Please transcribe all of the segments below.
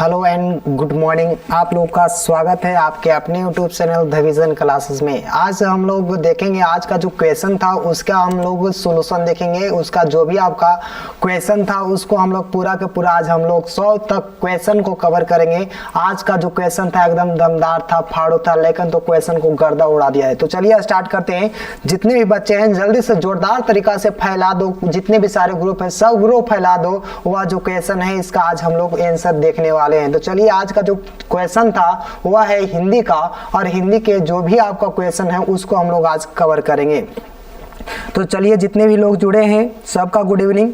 Hello and good morning. आप लोग का स्वागत है आपके अपने YouTube channel the vision classes में। आज हम लोग देखेंगे आज का जो क्वेश्चन था उसका हम लोग सोल्यूशन देखेंगे। उसका जो भी आपका क्वेश्चन था उसको हम लोग पूरा के पूरा आज हम लोग 100 तक क्वेश्चन को कवर करेंगे। आज का जो क्वेश्चन था एकदम दमदार था, फाड़ू था, लेकिन तो क्वेश्चन को गर्दा उड़ा दिया है। तो चलिए स्टार्ट करते हैं। जितने भी बच्चे हैं जल्दी से जोरदार तरीका से फैला दो, जितने भी सारे ग्रुप है सब ग्रुप फैला दो। वह जो क्वेश्चन है इसका आज हम लोग आंसर देखने वाले हैं। तो चलिए आज का जो क्वेश्चन था वह है हिंदी का, और हिंदी के जो भी आपका क्वेश्चन है उसको हम लोग आज कवर करेंगे। तो चलिए जितने भी लोग जुड़े हैं सबका गुड इवनिंग।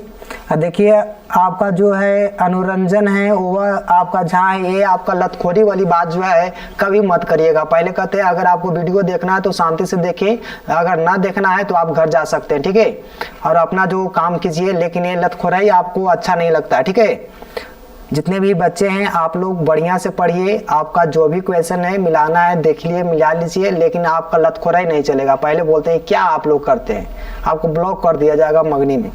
देखिए आपका जो है अनुरंजन है वह आपका जहाँ है, ये आपका लतखोरी वाली बात जो है कभी मत करिएगा। पहले कहते हैं अगर आपको वीडियो देखना है तो शांति से देखें, अगर ना देखना है तो आप घर जा सकते हैं, ठीक है। और अपना जो काम कीजिए, लेकिन ये लतखोराई आपको अच्छा नहीं लगता है, ठीक है। जितने भी बच्चे हैं आप लोग बढ़िया से पढ़िए। आपका जो भी क्वेश्चन है मिलाना है देख लिए, मिला लीजिए, लेकिन आपका लतखोराई नहीं चलेगा। पहले बोलते हैं क्या आप लोग करते हैं, आपको ब्लॉक कर दिया जाएगा मगनी में।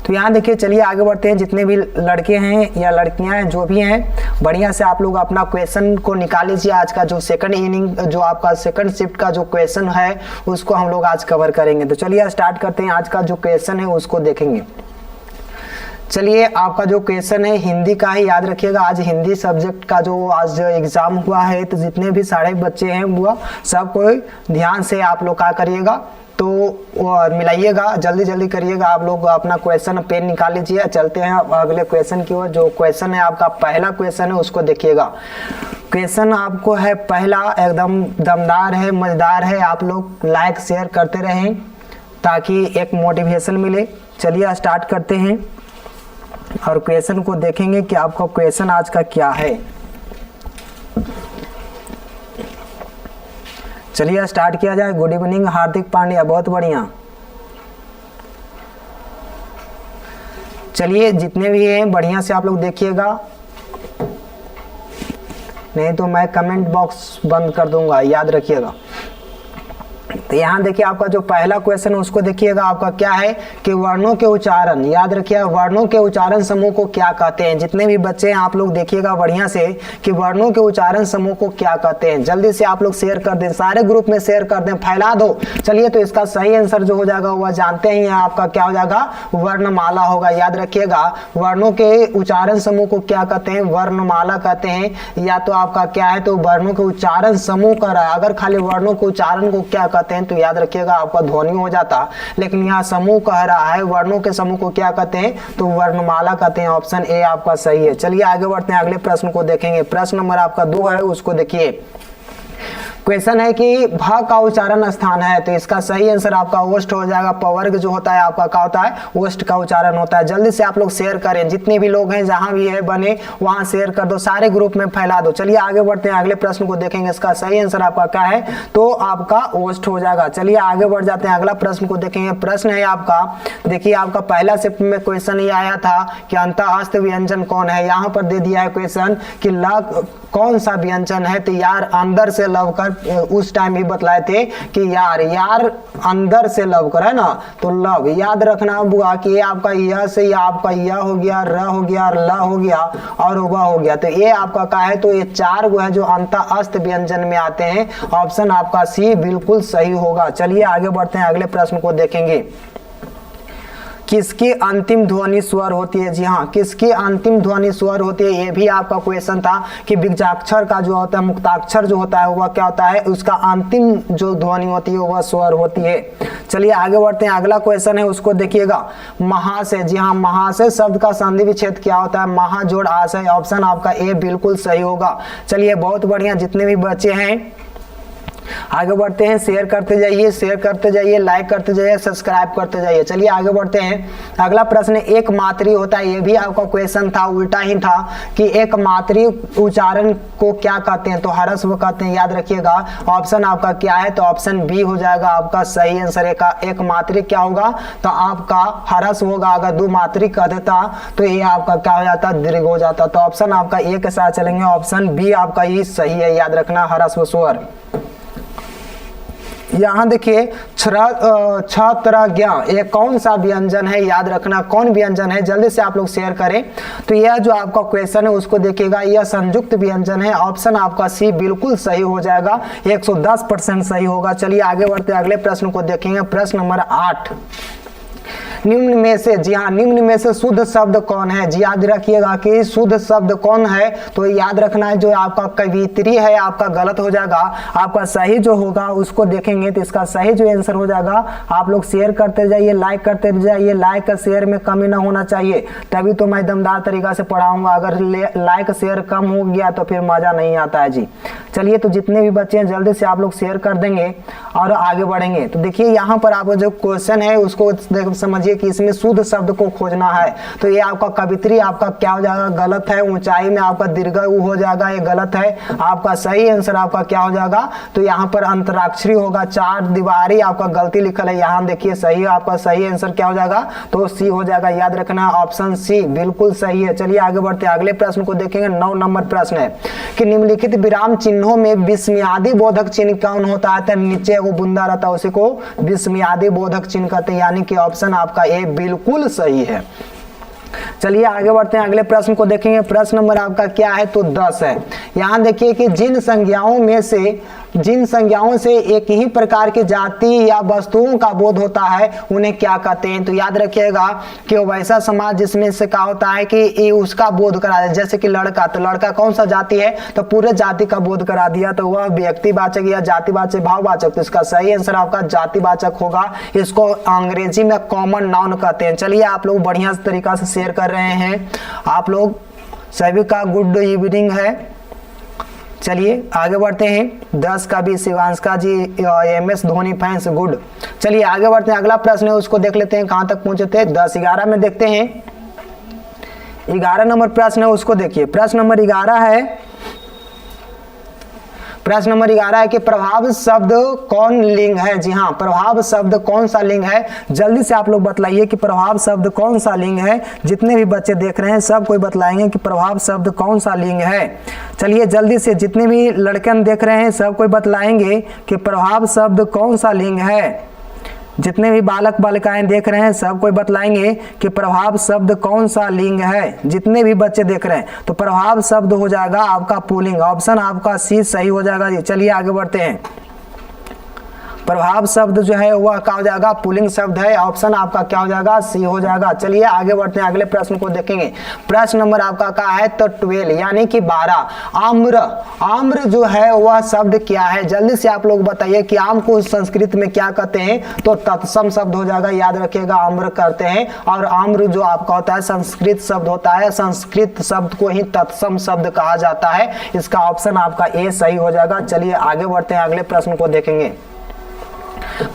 तो यहाँ देखिए चलिए आगे बढ़ते हैं। जितने भी लड़के हैं या लड़कियां हैं जो भी हैं बढ़िया से आप लोग अपना क्वेश्चन को निकाल लीजिए। आज का जो सेकंड इनिंग जो आपका सेकंड शिफ्ट का जो क्वेश्चन है उसको हम लोग आज कवर करेंगे। तो चलिए स्टार्ट करते हैं। आज का जो क्वेश्चन है उसको देखेंगे। चलिए आपका जो क्वेश्चन है हिंदी का है, याद रखिएगा। आज हिंदी सब्जेक्ट का जो आज एग्जाम हुआ है, तो जितने भी सारे बच्चे हैं वो सब कोई ध्यान से आप लोग क्या करिएगा तो मिलाइएगा, जल्दी जल्दी करिएगा। आप लोग अपना क्वेश्चन पेन निकाल लीजिए। चलते हैं अगले क्वेश्चन की ओर। जो क्वेश्चन है आपका पहला क्वेश्चन है उसको देखिएगा। क्वेश्चन आपको है पहला, एकदम दमदार है, मजेदार है। आप लोग लाइक शेयर करते रहें ताकि एक मोटिवेशन मिले। चलिए स्टार्ट करते हैं और क्वेश्चन को देखेंगे कि आपका क्वेश्चन आज का क्या है। चलिए स्टार्ट किया जाए। गुड इवनिंग हार्दिक पांड्या, बहुत बढ़िया। चलिए जितने भी हैं बढ़िया से आप लोग देखिएगा, नहीं तो मैं कमेंट बॉक्स बंद कर दूंगा, याद रखिएगा। तो यहाँ देखिए आपका जो पहला क्वेश्चन है उसको देखिएगा। आपका क्या है कि वर्णों के उच्चारण, याद रखिएगा वर्णों के उच्चारण समूह को क्या कहते हैं। जितने भी बच्चे हैं आप लोग देखिएगा बढ़िया से कि वर्णों के उच्चारण समूह को क्या कहते हैं। जल्दी से आप लोग शेयर कर दें, सारे ग्रुप में शेयर कर दें, फैला दो। चलिए तो इसका सही आंसर जो हो जाएगा वह जानते ही हैं, आपका क्या हो जाएगा, वर्णमाला होगा। याद रखिएगा वर्णों के उच्चारण समूह को क्या कहते हैं, वर्णमाला कहते हैं। या तो आपका क्या है तो वर्णों के उच्चारण समूह कर रहा है। अगर खाली वर्णों के उच्चारण को क्या कहते हैं तो याद रखिएगा आपका ध्वनि हो जाता, लेकिन यहाँ समूह कह रहा है। वर्णों के समूह को क्या कहते हैं तो वर्णमाला कहते हैं। ऑप्शन ए आपका सही है। चलिए आगे बढ़ते हैं, अगले प्रश्न को देखेंगे। प्रश्न नंबर आपका 2 है, उसको देखिए। क्वेश्चन है कि भ का उच्चारण स्थान है, तो इसका सही आंसर आपका ओष्ठ हो जाएगा। पवर्ग जो होता है आपका क्या होता है, ओष्ठ का उच्चारण होता है। जल्दी से आप लोग शेयर करें, जितने भी लोग हैं जहां भी है बने वहां शेयर कर दो, सारे ग्रुप में फैला दो। चलिए आगे बढ़ते हैं, अगले प्रश्न को देखेंगे। इसका सही आंसर आपका क्या है तो आपका ओष्ठ हो जाएगा। चलिए आगे बढ़ जाते हैं, अगला प्रश्न को देखेंगे। प्रश्न है आपका, देखिए आपका पहला शिफ्ट में क्वेश्चन ये आया था कि अंतःस्थ व्यंजन कौन है। यहाँ पर दे दिया है क्वेश्चन कि ल कौन सा व्यंजन है, तो यार अंदर से लव कर। उस टाइम भी बतलाए थे कि यार अंदर से लव कर, है ना, तो लव याद रखना बुआ कि ये आपका यह से या आपका यह हो गया, र हो गया, ल हो गया और वह हो गया। तो ये आपका क्या है तो ये 4 गो है जो अंतःस्थ व्यंजन में आते हैं। ऑप्शन आपका सी बिल्कुल सही होगा। चलिए आगे बढ़ते हैं, अगले प्रश्न को देखेंगे। किसकी अंतिम ध्वनि स्वर होती है। जी हाँ, किसकी अंतिम ध्वनि स्वर होती है, ये भी आपका क्वेश्चन था कि बीजाक्षर का जो होता है, मुक्ताक्षर जो होता है वह क्या होता है, उसका अंतिम जो ध्वनि होती है वह स्वर होती है। चलिए आगे बढ़ते हैं, अगला क्वेश्चन है उसको देखिएगा। महाशय, जी हाँ, महाशय शब्द का संधि विच्छेद क्या होता है, महा जोड़ आशय। ऑप्शन आपका ए बिल्कुल सही होगा। चलिए बहुत बढ़िया, जितने भी बच्चे हैं आगे बढ़ते हैं, शेयर करते जाइए, शेयर करते जाइए, लाइक करते जाइए, सब्सक्राइब करते जाइए। चलिए आगे बढ़ते हैं, अगला प्रश्न एक मात्री होता है। ये भी आपका क्वेश्चन था, उल्टा ही था कि एक मात्री उच्चारण को क्या कहते हैं तो ह्रस्व कहते हैं। याद रखिएगा ऑप्शन आपका क्या है तो ऑप्शन बी हो जाएगा आपका सही आंसर। एक मात्री क्या होगा तो आपका ह्रस्व होगा। अगर 2 मात्री कह देता तो ये आपका क्या हो जाता, दीर्घ हो जाता। तो ऑप्शन आपका ए के साथ चलेंगे, ऑप्शन बी आपका ही सही है। याद रखना ह्रस्व स्वर। यहाँ देखिए छत्रज्ञ, ये कौन सा व्यंजन है, याद रखना कौन व्यंजन है, जल्दी से आप लोग शेयर करें। तो यह जो आपका क्वेश्चन है उसको देखिएगा, यह संयुक्त व्यंजन है। ऑप्शन आपका सी बिल्कुल सही हो जाएगा, 110% सही होगा। चलिए आगे बढ़ते अगले प्रश्न को देखेंगे। प्रश्न नंबर 8, निम्न में से, जी हाँ, निम्न में से शुद्ध शब्द कौन है। जी याद रखिएगा कि शुद्ध शब्द कौन है, तो याद रखना है जो आपका कवित्री है आपका गलत हो जाएगा। आपका सही जो होगा उसको देखेंगे, तो इसका सही जो आंसर हो जाएगा, आप लोग शेयर करते जाइए, लाइक करते जाइए, लाइक का शेयर में कमी ना होना चाहिए, तभी तो मैं दमदार तरीका से पढ़ाऊंगा। अगर लाइक शेयर कम हो गया तो फिर मजा नहीं आता है जी। चलिए, तो जितने भी बच्चे हैं जल्दी से आप लोग शेयर कर देंगे और आगे बढ़ेंगे। तो देखिए यहाँ पर आपको जो क्वेश्चन है उसको समझिए कि इसमें शुद्ध शब्द को खोजना है। तो ये आपका कवित्री आपका क्या हो जाएगा, गलत है। ऊंचाई में आपका दीर्घ उ हो जाएगा, ये गलत है। आपका सही आंसर आपका क्या हो जाएगा, तो यहाँ पर अंतराक्षरी होगा। चार दीवारी आपका गलती लिखल है, यहाँ देखिए सही, आपका सही आंसर क्या हो जाएगा, तो सी हो जाएगा। याद रखना ऑप्शन सी बिल्कुल सही है। चलिए आगे बढ़ते हैं, अगले प्रश्न को देखेंगे। 9 नंबर प्रश्न है कि निम्नलिखित विराम चिन्हों में विस्मयादि बोधक चिन्ह कौन होता है। तो नीचे वो बुंदा रहता है उसी को विस्मयादि बोधक चिन्ह कहते हैं, यानी कि ऑप्शन आपका ए बिल्कुल सही है। चलिए आगे बढ़ते हैं, अगले प्रश्न को देखेंगे। प्रश्न नंबर आपका क्या है, तो 10 है। यहां देखिए कि जिन संज्ञाओं से एक ही प्रकार की जाति या वस्तुओं का बोध होता है उन्हें क्या कहते हैं। तो याद रखिएगा कि वैसा समाज जिसमें से क्या होता है कि उसका बोध करा दे, जैसे कि लड़का, तो लड़का कौन सा जाति है, तो पूरे जाति का बोध करा दिया, तो वह व्यक्तिवाचक या जातिवाचक भाववाचक। तो इसका सही आंसर आपका जातिवाचक होगा। इसको अंग्रेजी में कॉमन नाउन कहते हैं। चलिए आप लोग बढ़िया तरीका से शेयर कर रहे हैं, आप लोग सभी का गुड इवनिंग है। चलिए आगे बढ़ते हैं। 10 का भी शिवांशका जी MS धोनी फैंस गुड। चलिए आगे बढ़ते हैं, अगला प्रश्न है उसको देख लेते हैं कहां तक पहुंचे थे। 10 11 में देखते हैं। 11 नंबर प्रश्न है उसको देखिए। प्रश्न नंबर 11 है, प्रश्न नंबर 11 है कि प्रभाव शब्द कौन लिंग है। जी हाँ, प्रभाव शब्द कौन सा लिंग है, जल्दी से आप लोग बतलाइए कि प्रभाव शब्द कौन सा लिंग है। जितने भी बच्चे देख रहे हैं सब कोई बतलाएंगे कि प्रभाव शब्द कौन सा लिंग है। चलिए जल्दी से, जितने भी लड़के देख रहे हैं सब कोई बतलाएंगे कि प्रभाव शब्द कौन सा लिंग है। जितने भी बालक बालिकाएं देख रहे हैं सब कोई बतलाएंगे कि प्रभाव शब्द कौन सा लिंग है। जितने भी बच्चे देख रहे हैं, तो प्रभाव शब्द हो जाएगा आपका पुल्लिंग। ऑप्शन आपका सी सही हो जाएगा जी। चलिए आगे बढ़ते हैं। प्रभाव शब्द जो है वह क्या हो जाएगा, पुल्लिंग शब्द है। ऑप्शन आपका क्या हो जाएगा, सी हो जाएगा। चलिए आगे बढ़ते हैं, अगले प्रश्न को देखेंगे। प्रश्न नंबर आपका क्या है, तो 12 यानी कि 12। आम्र, आम्र जो है वह शब्द क्या है, जल्दी से आप लोग बताइए कि आम को संस्कृत में क्या कहते हैं, तो तत्सम शब्द हो जाएगा। याद रखिएगा आम्र करते हैं, और आम्र जो आपका होता है संस्कृत शब्द होता है, संस्कृत शब्द को ही तत्सम शब्द कहा जाता है। इसका ऑप्शन आपका ए सही हो जाएगा। चलिए आगे बढ़ते हैं, अगले प्रश्न को देखेंगे।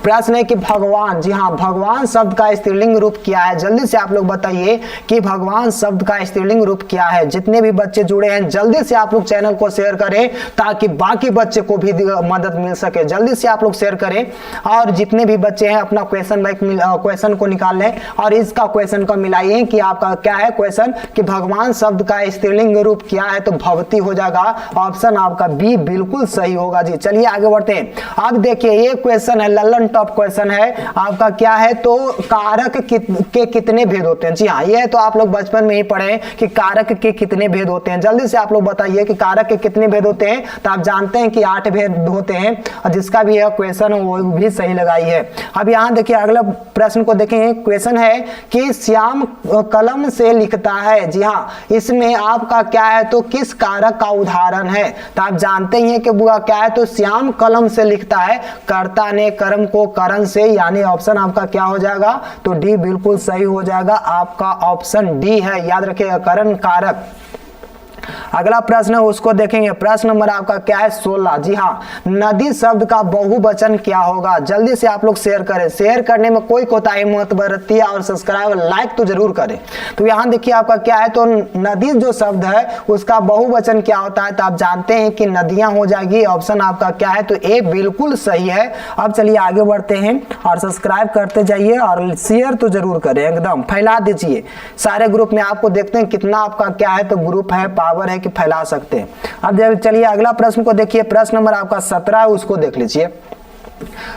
प्रश्न है कि भगवान, जी हाँ, भगवान शब्द का स्त्रीलिंग रूप क्या है। जल्दी से आप लोग बताइए कि भगवान शब्द का स्त्रीलिंग रूप क्या है। जितने भी बच्चे जुड़े हैं जल्दी से आप लोग चैनल को शेयर करें ताकि बाकी बच्चे को भी मदद मिल सके। जल्दी से आप लोग शेयर करें, और जितने भी बच्चे हैं अपना क्वेश्चन को निकाल लें और इसका क्वेश्चन को मिलाइए कि आपका क्या है क्वेश्चन, कि भगवान शब्द का स्त्रीलिंग रूप क्या है, तो भवती हो जाएगा। ऑप्शन आपका बी बिल्कुल सही होगा जी। चलिए आगे बढ़ते हैं। अब देखिए ये क्वेश्चन है, लल्लन टॉप क्वेश्चन है आपका, क्या है, तो कारक के कितने भेद होते हैं। जी हाँ, ये तो आप लोग बचपन में ही पढ़े कि कारक के कितने भेद होते हैं। जल्दी से आप लोग बताइए कि कारक के कितने भेद होते हैं। तो आप जानते हैं कि 8 भेद होते हैं, और जिसका भी यह क्वेश्चन है वो भी सही लगाई है। अब यहाँ देखिए अगला प्रश्न को देखेंगे। क्वेश्चन है कि श्याम कलम से लिखता है। जी हाँ, इसमें आपका क्या है, तो किस कारक का उदाहरण है। तो आप जानते ही हैं कि बुआ क्या है, तो श्याम कलम से लिखता है, कर्ता ने कर्म को करण से, यानी ऑप्शन आपका क्या हो जाएगा, तो डी बिल्कुल सही हो जाएगा। आपका ऑप्शन डी है, याद रखिएगा, करण कारक। अगला प्रश्न है उसको देखेंगे। प्रश्न नंबर आपका क्या है, 16। जी हाँ, नदी शब्द का बहुवचन क्या होगा। जल्दी से आप लोग शेयर करें, शेयर करने में कोई कोताही मत बरतिए, और सब्सक्राइब लाइक तो जरूर करें। तो यहाँ देखिए आपका क्या है, तो नदी जो शब्द है उसका बहुवचन क्या होता है, तो आप जानते हैं कि नदियां हो जाएगी। ऑप्शन आपका क्या है, तो ए बिल्कुल सही है। अब चलिए आगे बढ़ते हैं, और सब्सक्राइब करते जाइए और शेयर तो जरूर करें, एकदम फैला दीजिए सारे ग्रुप में। आपको देखते हैं कितना आपका क्या है, तो ग्रुप है, पावर है कि फैला सकते हैं। अब चलिए अगला प्रश्न को देखिए। प्रश्न नंबर आपका 17 है, उसको देख लीजिए।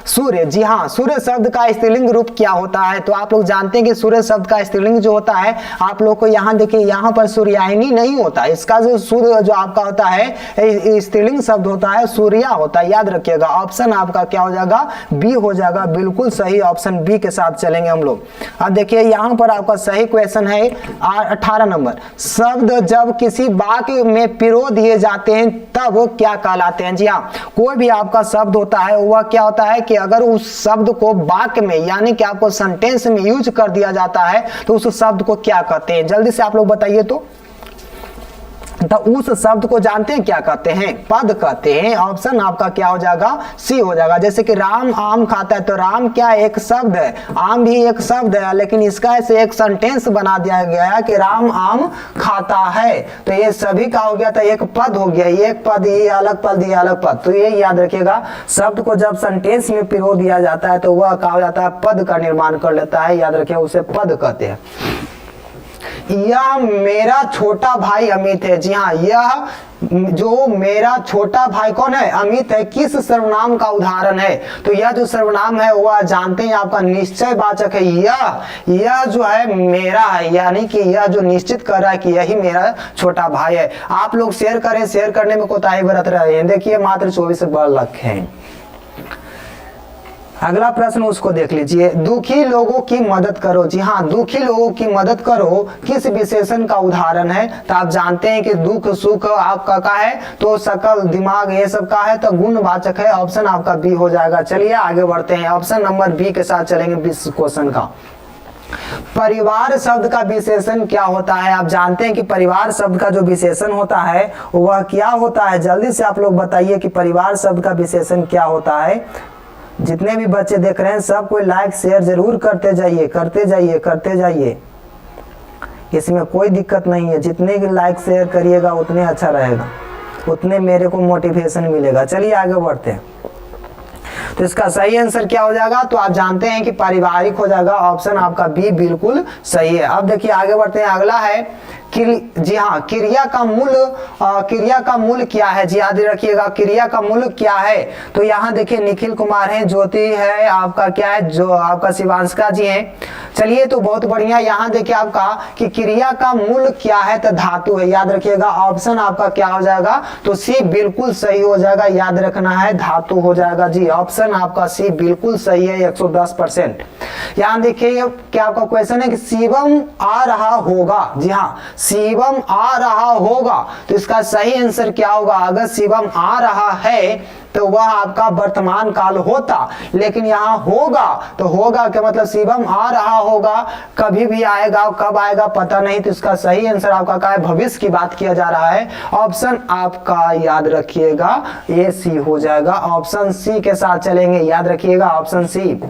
सूर्य, जी हाँ, सूर्य शब्द का स्त्रीलिंग रूप क्या होता है? तो आप लोग जानते हैं कि सूर्य शब्द का स्त्रीलिंग जो होता है, आप लोग को यहाँ देखिए, यहाँ पर सूर्यायनी नहीं होता, इसका जो सूर्य जो आपका होता है स्त्रीलिंग शब्द होता है, सूर्या होता है, याद रखिएगा। ऑप्शन आपका क्या हो जाएगा? बी हो जाएगा, बिल्कुल सही, ऑप्शन बी के साथ चलेंगे हम लोग। अब देखिए यहाँ पर आपका सही क्वेश्चन है 18 नंबर, शब्द जब किसी वाक्य में पिरो दिए जाते हैं तब वो क्या कहलाते हैं? जी हाँ, कोई भी आपका शब्द होता है वह क्या होता है कि अगर उस शब्द को वाक्य में यानी कि आपको सेंटेंस में यूज कर दिया जाता है तो उस शब्द को क्या कहते हैं? जल्दी से आप लोग बताइए तो उस शब्द को जानते हैं क्या कहते हैं? पद कहते हैं। ऑप्शन आपका क्या हो जाएगा? सी हो जाएगा। जैसे कि राम आम खाता है, तो राम क्या एक शब्द है, आम भी एक शब्द है, लेकिन इसका ऐसे एक सेंटेंस बना दिया गया है कि राम आम खाता है, तो ये सभी का हो गया था एक पद हो गया, एक पद, ये अलग पद, ये अलग पद। तो ये याद रखिएगा, शब्द को जब सेंटेंस में पिरो दिया जाता है तो वह क्या हो जाता है? पद का निर्माण कर लेता है, याद रखिए, उसे पद कहते हैं। यह मेरा छोटा भाई अमित है, जी हाँ, यह जो मेरा छोटा भाई कौन है? अमित है, किस सर्वनाम का उदाहरण है? तो यह जो सर्वनाम है वह जानते हैं आपका निश्चय वाचक है। यह जो है मेरा है, यानी कि यह जो निश्चित कर रहा है कि यही मेरा छोटा भाई है। आप लोग शेयर करें, शेयर करने में कोताही बरत रहे हैं। देखिए मात्र 24 बालक हैं। अगला प्रश्न उसको देख लीजिए, दुखी लोगों की मदद करो। जी हाँ, दुखी लोगों की मदद करो किस विशेषण का उदाहरण है? तो आप जानते हैं कि दुख सुख आपका का है, तो सकल दिमाग ये सब का है, तो गुणवाचक है। ऑप्शन आपका बी हो जाएगा। चलिए आगे बढ़ते हैं, ऑप्शन नंबर बी के साथ चलेंगे 20 क्वेश्चन का। परिवार शब्द का विशेषण क्या होता है? आप जानते हैं कि परिवार शब्द का जो विशेषण होता है वह क्या होता है? जल्दी से आप लोग बताइए कि परिवार शब्द का विशेषण क्या होता है। जितने भी बच्चे देख रहे हैं सब कोई लाइक शेयर जरूर करते जाइए, करते जाइए, करते जाइए, इसमें कोई दिक्कत नहीं है। जितने भी लाइक शेयर करिएगा उतने अच्छा रहेगा, उतने मेरे को मोटिवेशन मिलेगा। चलिए आगे बढ़ते हैं। तो इसका सही आंसर क्या हो जाएगा? तो आप जानते हैं कि पारिवारिक हो जाएगा। ऑप्शन आपका बी बिल्कुल सही है। अब देखिए आगे बढ़ते हैं। अगला है जी हाँ, क्रिया का मूल क्या है? जी याद रखिएगा, क्रिया का मूल क्या है? तो यहाँ देखिए निखिल कुमार है, ज्योति है, आपका क्या है, जो आपका शिवांशिका जी हैं। चलिए तो बहुत बढ़िया। यहाँ देखिए आपका कि क्रिया का मूल क्या है? तो धातु है, याद रखिएगा। ऑप्शन आपका क्या हो जाएगा? तो सी बिल्कुल सही हो जाएगा, याद रखना है, धातु हो जाएगा। जी ऑप्शन आपका सी बिल्कुल सही है, 110%। यहाँ देखिए क्या आपका क्वेश्चन है कि शिवम आ रहा होगा। जी हाँ, शिवम आ रहा होगा, तो इसका सही आंसर क्या होगा? अगर शिवम आ रहा है तो वह आपका वर्तमान काल होता, लेकिन यहाँ होगा, तो होगा क्या मतलब? शिवम आ रहा होगा, कभी भी आएगा, कब आएगा पता नहीं। तो इसका सही आंसर आपका क्या है? भविष्य की बात किया जा रहा है। ऑप्शन आपका याद रखिएगा ये सी हो जाएगा। ऑप्शन सी के साथ चलेंगे, याद रखिएगा, ऑप्शन सी।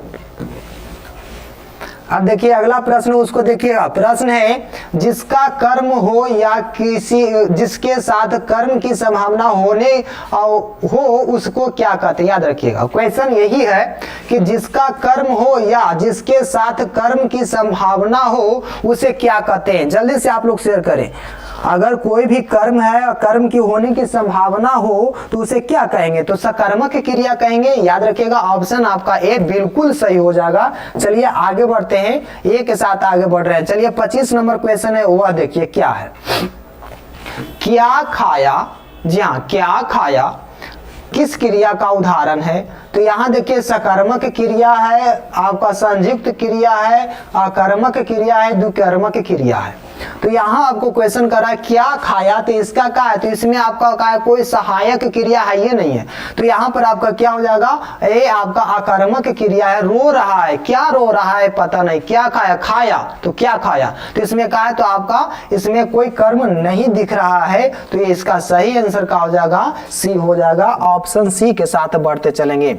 अब देखिए अगला प्रश्न उसको देखिएगा। प्रश्न है जिसका कर्म हो या जिसके साथ कर्म की संभावना होने हो उसको क्या कहते हैं? याद रखिएगा, क्वेश्चन यही है कि जिसका कर्म हो या जिसके साथ कर्म की संभावना हो उसे क्या कहते हैं? जल्दी से आप लोग शेयर करें। अगर कोई भी कर्म है और कर्म की होने की संभावना हो तो उसे क्या कहेंगे? तो सकर्मक क्रिया कहेंगे, याद रखिएगा। ऑप्शन आपका ए बिल्कुल सही हो जाएगा। चलिए आगे बढ़ते हैं, ए के साथ आगे बढ़ रहे हैं। चलिए 25 नंबर क्वेश्चन है, वह देखिए क्या है। क्या खाया? जी हाँ, क्या खाया किस क्रिया का उदाहरण है? तो यहाँ देखिए सकर्मक क्रिया है, आपका संयुक्त क्रिया है, अकर्मक क्रिया है, द्विकर्मक क्रिया है। तो यहाँ आपको क्वेश्चन कर रहा है क्या खाया, तो इसका क्या है? तो इसमें आपका क्या है? कोई सहायक क्रिया है, ये नहीं है। तो यहाँ पर आपका क्या हो जाएगा? ए आपका अकर्मक क्रिया है। रो रहा है, क्या रो रहा है पता नहीं। क्या खाया? खाया, तो क्या खाया? तो इसमें क्या है? तो आपका इसमें कोई कर्म नहीं दिख रहा है, तो ये इसका सही आंसर क्या हो जाएगा? सी हो जाएगा। ऑप्शन सी के साथ बढ़ते चलेंगे।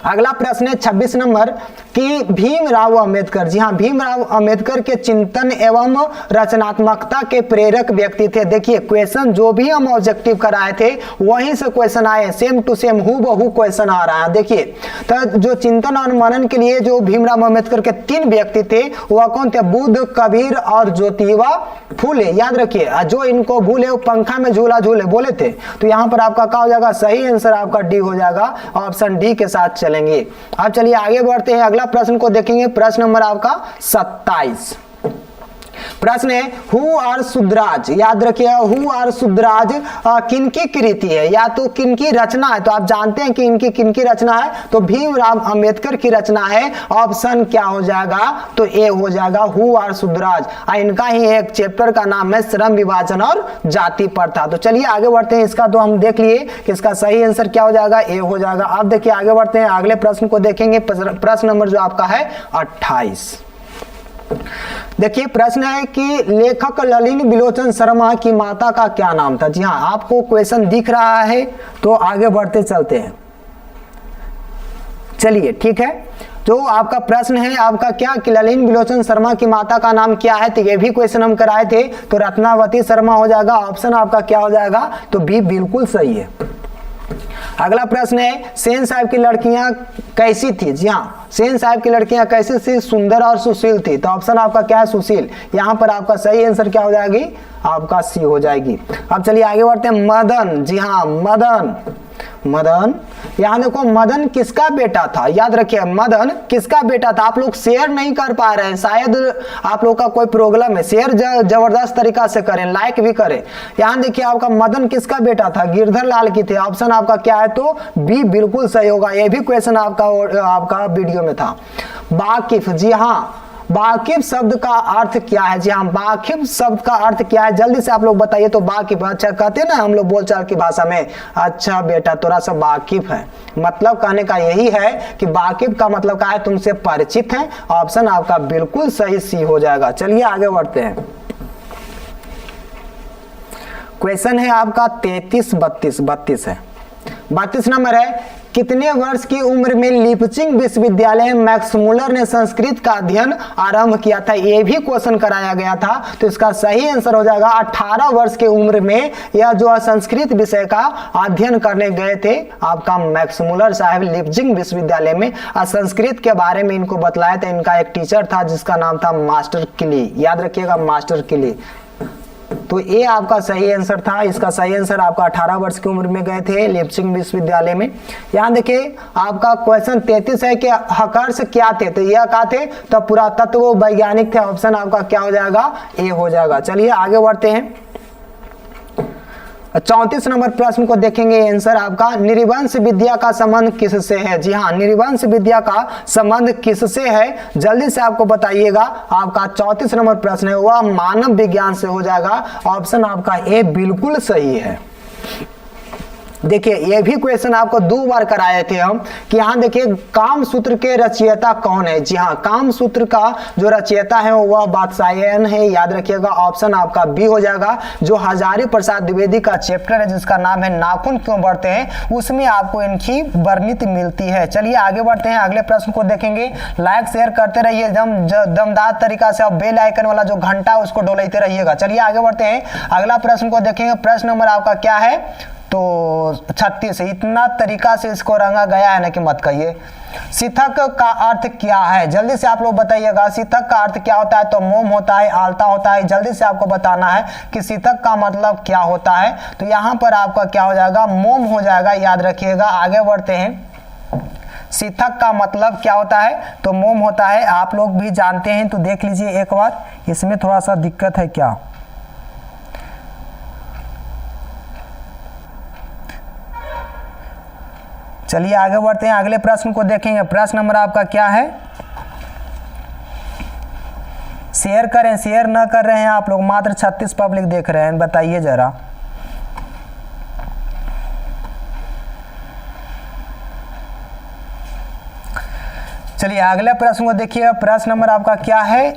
अगला प्रश्न है 26 नंबर कि भीमराव अंबेडकर, जी हाँ, भीमराव अंबेडकर के चिंतन एवं रचनात्मकता के प्रेरक व्यक्ति थे। देखिए क्वेश्चन जो भी हम ऑब्जेक्टिव कराए थे वहीं से क्वेश्चन आए, सेम टू सेम हूबहू क्वेश्चन आ रहा है। देखिए तो जो चिंतन और मनन के लिए जो भीमराव अंबेडकर के 3 व्यक्ति थे वह कौन थे? बुद्ध, कबीर और ज्योतिबा फूले। याद रखिए, जो इनको भूले वो पंखा में झूला झूले बोले थे। तो यहाँ पर आपका क्या हो जाएगा? सही आंसर आपका डी हो जाएगा, ऑप्शन डी के साथ चलेंगे। अब चलिए आगे बढ़ते हैं, अगला प्रश्न को देखेंगे। प्रश्न नंबर आपका 27। प्रश्न है हु आर सुद्राज। याद रखिए हु आर सुद्राज किनकी कृति है या तो किनकी रचना है? तो आप जानते हैं कि इनकी किनकी रचना है, तो भीमराव अंबेडकर की रचना है। ऑप्शन क्या हो जाएगा? तो ए हो जाएगा, हु आर सुद्राज। इनका ही एक चैप्टर का नाम है श्रम विभाजन और जाति प्रथा। तो चलिए आगे बढ़ते हैं, इसका तो हम देख लिए कि इसका सही आंसर क्या हो जाएगा? ए हो जाएगा। अब देखिए आगे बढ़ते हैं, अगले प्रश्न को देखेंगे। प्रश्न नंबर जो आपका है 28। देखिए प्रश्न है कि लेखक ललिन बिलोचन शर्मा की माता का क्या नाम था? जी हाँ, आपको क्वेश्चन दिख रहा है तो आगे बढ़ते चलते हैं। चलिए ठीक है, तो आपका प्रश्न है आपका क्या कि ललिन बिलोचन शर्मा की माता का नाम क्या है? तो ये भी क्वेश्चन हम कराए थे, तो रत्नावती शर्मा हो जाएगा। ऑप्शन आपका क्या हो जाएगा? तो बी बिल्कुल सही है। अगला प्रश्न है सेन साहब की लड़कियां कैसी थी? जी हाँ, सेन साहब की लड़कियां कैसी थी? सुंदर और सुशील थी। तो ऑप्शन आपका क्या है? सुशील। यहाँ पर आपका सही आंसर क्या हो जाएगी? आपका सी हो जाएगी। अब चलिए आगे बढ़ते हैं। मदन, जी हाँ, मदन, मदन, यहाँ देखो मदन किसका बेटा था? याद रखिए मदन किसका बेटा था? आप लोग शेयर नहीं कर पा रहे हैं, शायद आप लोग का कोई प्रॉब्लम है। शेयर जबरदस्त तरीका से करें, लाइक भी करें। यहाँ देखिए आपका मदन किसका बेटा था? गिरधर लाल की थे। ऑप्शन आपका क्या है? तो बी बिल्कुल सही होगा। यह भी क्वेश्चन आपका वीडियो में था। वाकिफ, जी हाँ, वाकिफ शब्द का अर्थ क्या है? जी हाँ, वाकिफ शब्द का अर्थ क्या है? जल्दी से आप लोग बताइए। तो वाकिफ, अच्छा कहते हैं ना हम लोग बोलचाल की भाषा में, अच्छा बेटा थोड़ा सा वाकिफ है, मतलब कहने का यही है कि वाकिफ का मतलब क्या है? तुमसे परिचित है। ऑप्शन आपका बिल्कुल सही सी हो जाएगा। चलिए आगे बढ़ते हैं। क्वेश्चन है आपका 32 है। 32 नंबर है कितने वर्ष की उम्र में लीपचिंग विश्वविद्यालय में मैक्स मुलर ने संस्कृत का अध्ययन आरंभ किया था? यह भी क्वेश्चन कराया गया था। तो इसका सही आंसर हो जाएगा 18 वर्ष की उम्र में यह जो संस्कृत विषय का अध्ययन करने गए थे आपका मैक्स मुलर साहब लीपचिंग विश्वविद्यालय में। संस्कृत के बारे में इनको बतलाया था। इनका एक टीचर था जिसका नाम था मास्टर किली। याद रखिएगा मास्टर किली। तो ये आपका सही आंसर था। इसका सही आंसर आपका 18 वर्ष की उम्र में गए थे लीपचिंग विश्वविद्यालय में। यहाँ देखिए आपका क्वेश्चन 33 है कि हकर्ष क्या थे? तो यह क्या थे? तो पुरातत्व वैज्ञानिक थे। ऑप्शन आपका क्या हो जाएगा? ए हो जाएगा। चलिए आगे बढ़ते हैं। 34 नंबर प्रश्न को देखेंगे। आंसर आपका निर्वंश विद्या का संबंध किससे है? जी हाँ, निर्वंश विद्या का संबंध किससे है? जल्दी से आपको बताइएगा। आपका 34 नंबर प्रश्न है वह मानव विज्ञान से हो जाएगा। ऑप्शन आपका ए बिल्कुल सही है। देखिए ये भी क्वेश्चन आपको 2 बार कराए थे हम कि यहाँ देखिए कामसूत्र के रचयिता कौन है? जी हाँ, कामसूत्र का जो रचयिता है वह वात्स्यायन है। याद रखिएगा। ऑप्शन आपका बी हो जाएगा। जो हजारी प्रसाद द्विवेदी का चैप्टर है जिसका नाम है नाखून क्यों बढ़ते हैं, उसमें आपको इनकी वर्णित मिलती है। चलिए आगे बढ़ते हैं, अगले प्रश्न को देखेंगे। लाइक शेयर करते रहिए दमदार तरीका से। अब बेल आइकन वाला जो घंटा है उसको डोलते रहिएगा। चलिए आगे बढ़ते हैं, अगला प्रश्न को देखेंगे। प्रश्न नंबर आपका क्या है? तो 36 है। इतना तरीका से इसको रंगा गया है ना कि मत कहिए। सिथक का अर्थ क्या है? जल्दी से आप लोग बताइएगा। सिथक का अर्थ क्या होता है? तो मोम होता है, आलता होता है। जल्दी से आपको बताना है कि सिथक का मतलब क्या होता है। तो यहाँ पर आपका क्या हो जाएगा? मोम हो जाएगा। याद रखिएगा। आगे बढ़ते हैं। सिथक का मतलब क्या होता है? तो मोम होता है। आप लोग भी जानते हैं तो देख लीजिए एक बार। इसमें थोड़ा सा दिक्कत है क्या? चलिए आगे बढ़ते हैं, अगले प्रश्न को देखेंगे। प्रश्न नंबर आपका क्या है? शेयर करें। शेयर न कर रहे हैं आप लोग, मात्र 36 पब्लिक देख रहे हैं। बताइए जरा। चलिए अगले प्रश्न को देखिए, प्रश्न नंबर आपका क्या है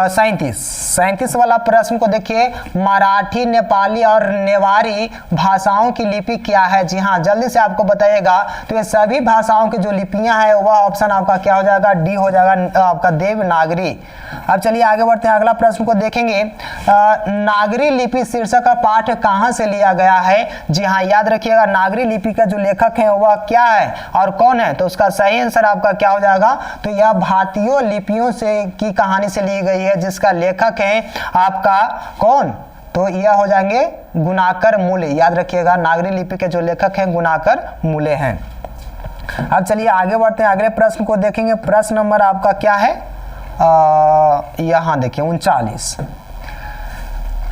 37 वाला प्रश्न को देखिए, मराठी, नेपाली और नेवारी भाषाओं की लिपि क्या है? जी हाँ, जल्दी से आपको बताइएगा। तो ये सभी भाषाओं की जो लिपियां हैं वह ऑप्शन आपका क्या हो जाएगा? डी हो जाएगा, आपका देवनागरी। अब चलिए आगे बढ़ते हैं, अगला प्रश्न को देखेंगे। नागरी लिपि शीर्षक का पाठ कहाँ से लिया गया है? जी हाँ, याद रखिएगा, नागरी लिपि का जो लेखक है वह क्या है और कौन है? तो उसका सही आंसर आपका क्या हो जाएगा? तो यह भारतीय लिपियों से की कहानी से ली गई है, जिसका लेखक है आपका कौन? तो यह हो जाएंगे गुणाकर मूले। याद रखिएगा, नागरी लिपि के जो लेखक हैं गुणाकर मूले हैं। अब चलिए आगे बढ़ते हैं, अगले प्रश्न को देखेंगे। प्रश्न नंबर आपका क्या है? यहाँ देखिए 39।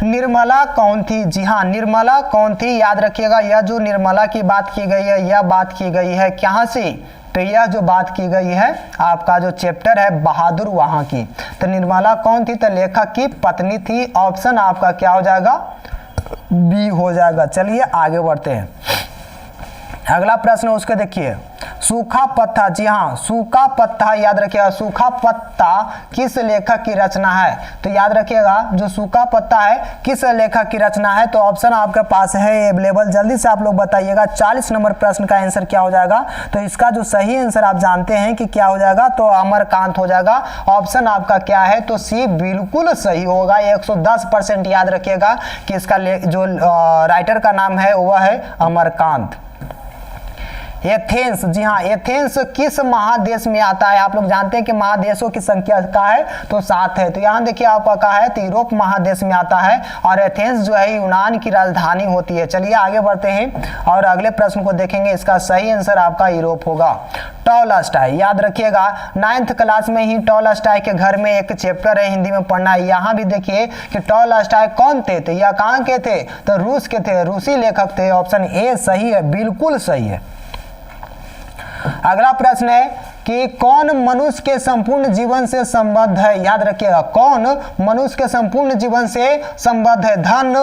निर्मला कौन थी? जी हाँ, निर्मला कौन थी? याद रखिएगा, यह जो निर्मला की बात की गई है, यह बात की गई है कहाँ से? तो यह जो बात की गई है आपका जो चैप्टर है बहादुर वहां की। तो निर्मला कौन थी? तो लेखक की पत्नी थी। ऑप्शन आपका क्या हो जाएगा? बी हो जाएगा। चलिए आगे बढ़ते हैं, अगला प्रश्न उसको देखिए, सूखा पत्ता। जी हाँ, सूखा पत्ता याद रखिएगा, सूखा पत्ता किस लेखक की रचना है? तो याद रखिएगा, जो सूखा पत्ता है किस लेखक की रचना है? तो ऑप्शन आपके पास है अवेलेबल, जल्दी से आप लोग बताइएगा। 40 नंबर प्रश्न का आंसर क्या हो जाएगा? तो इसका जो सही आंसर आप जानते हैं कि क्या हो जाएगा? तो अमरकांत हो जाएगा। ऑप्शन आपका क्या है? तो सी बिल्कुल सही होगा। 110% याद रखिएगा कि इसका जो राइटर का नाम है वह है अमरकांत। एथेंस। जी हाँ, एथेंस किस महादेश में आता है? आप लोग जानते हैं कि महादेशों की संख्या क्या है? तो 7 है। तो यहाँ देखिए आपका कहा है, तो यूरोप महादेश में आता है और एथेंस जो है यूनान की राजधानी होती है। चलिए आगे बढ़ते हैं और अगले प्रश्न को देखेंगे। इसका सही आंसर आपका यूरोप होगा। टॉलस्टॉय, याद रखिएगा 9th क्लास में ही टॉलस्टॉय के घर में एक चैप्टर है, हिंदी में पढ़ना है। यहाँ भी देखिए कि टॉलस्टॉय कौन थे? तो यह कहाँ के थे? तो रूस के थे, रूसी लेखक थे। ऑप्शन ए सही है, बिल्कुल सही है। अगला प्रश्न है कि कौन मनुष्य के संपूर्ण जीवन से संबद्ध है? याद रखिएगा, कौन मनुष्य के संपूर्ण जीवन से संबद्ध है? धन,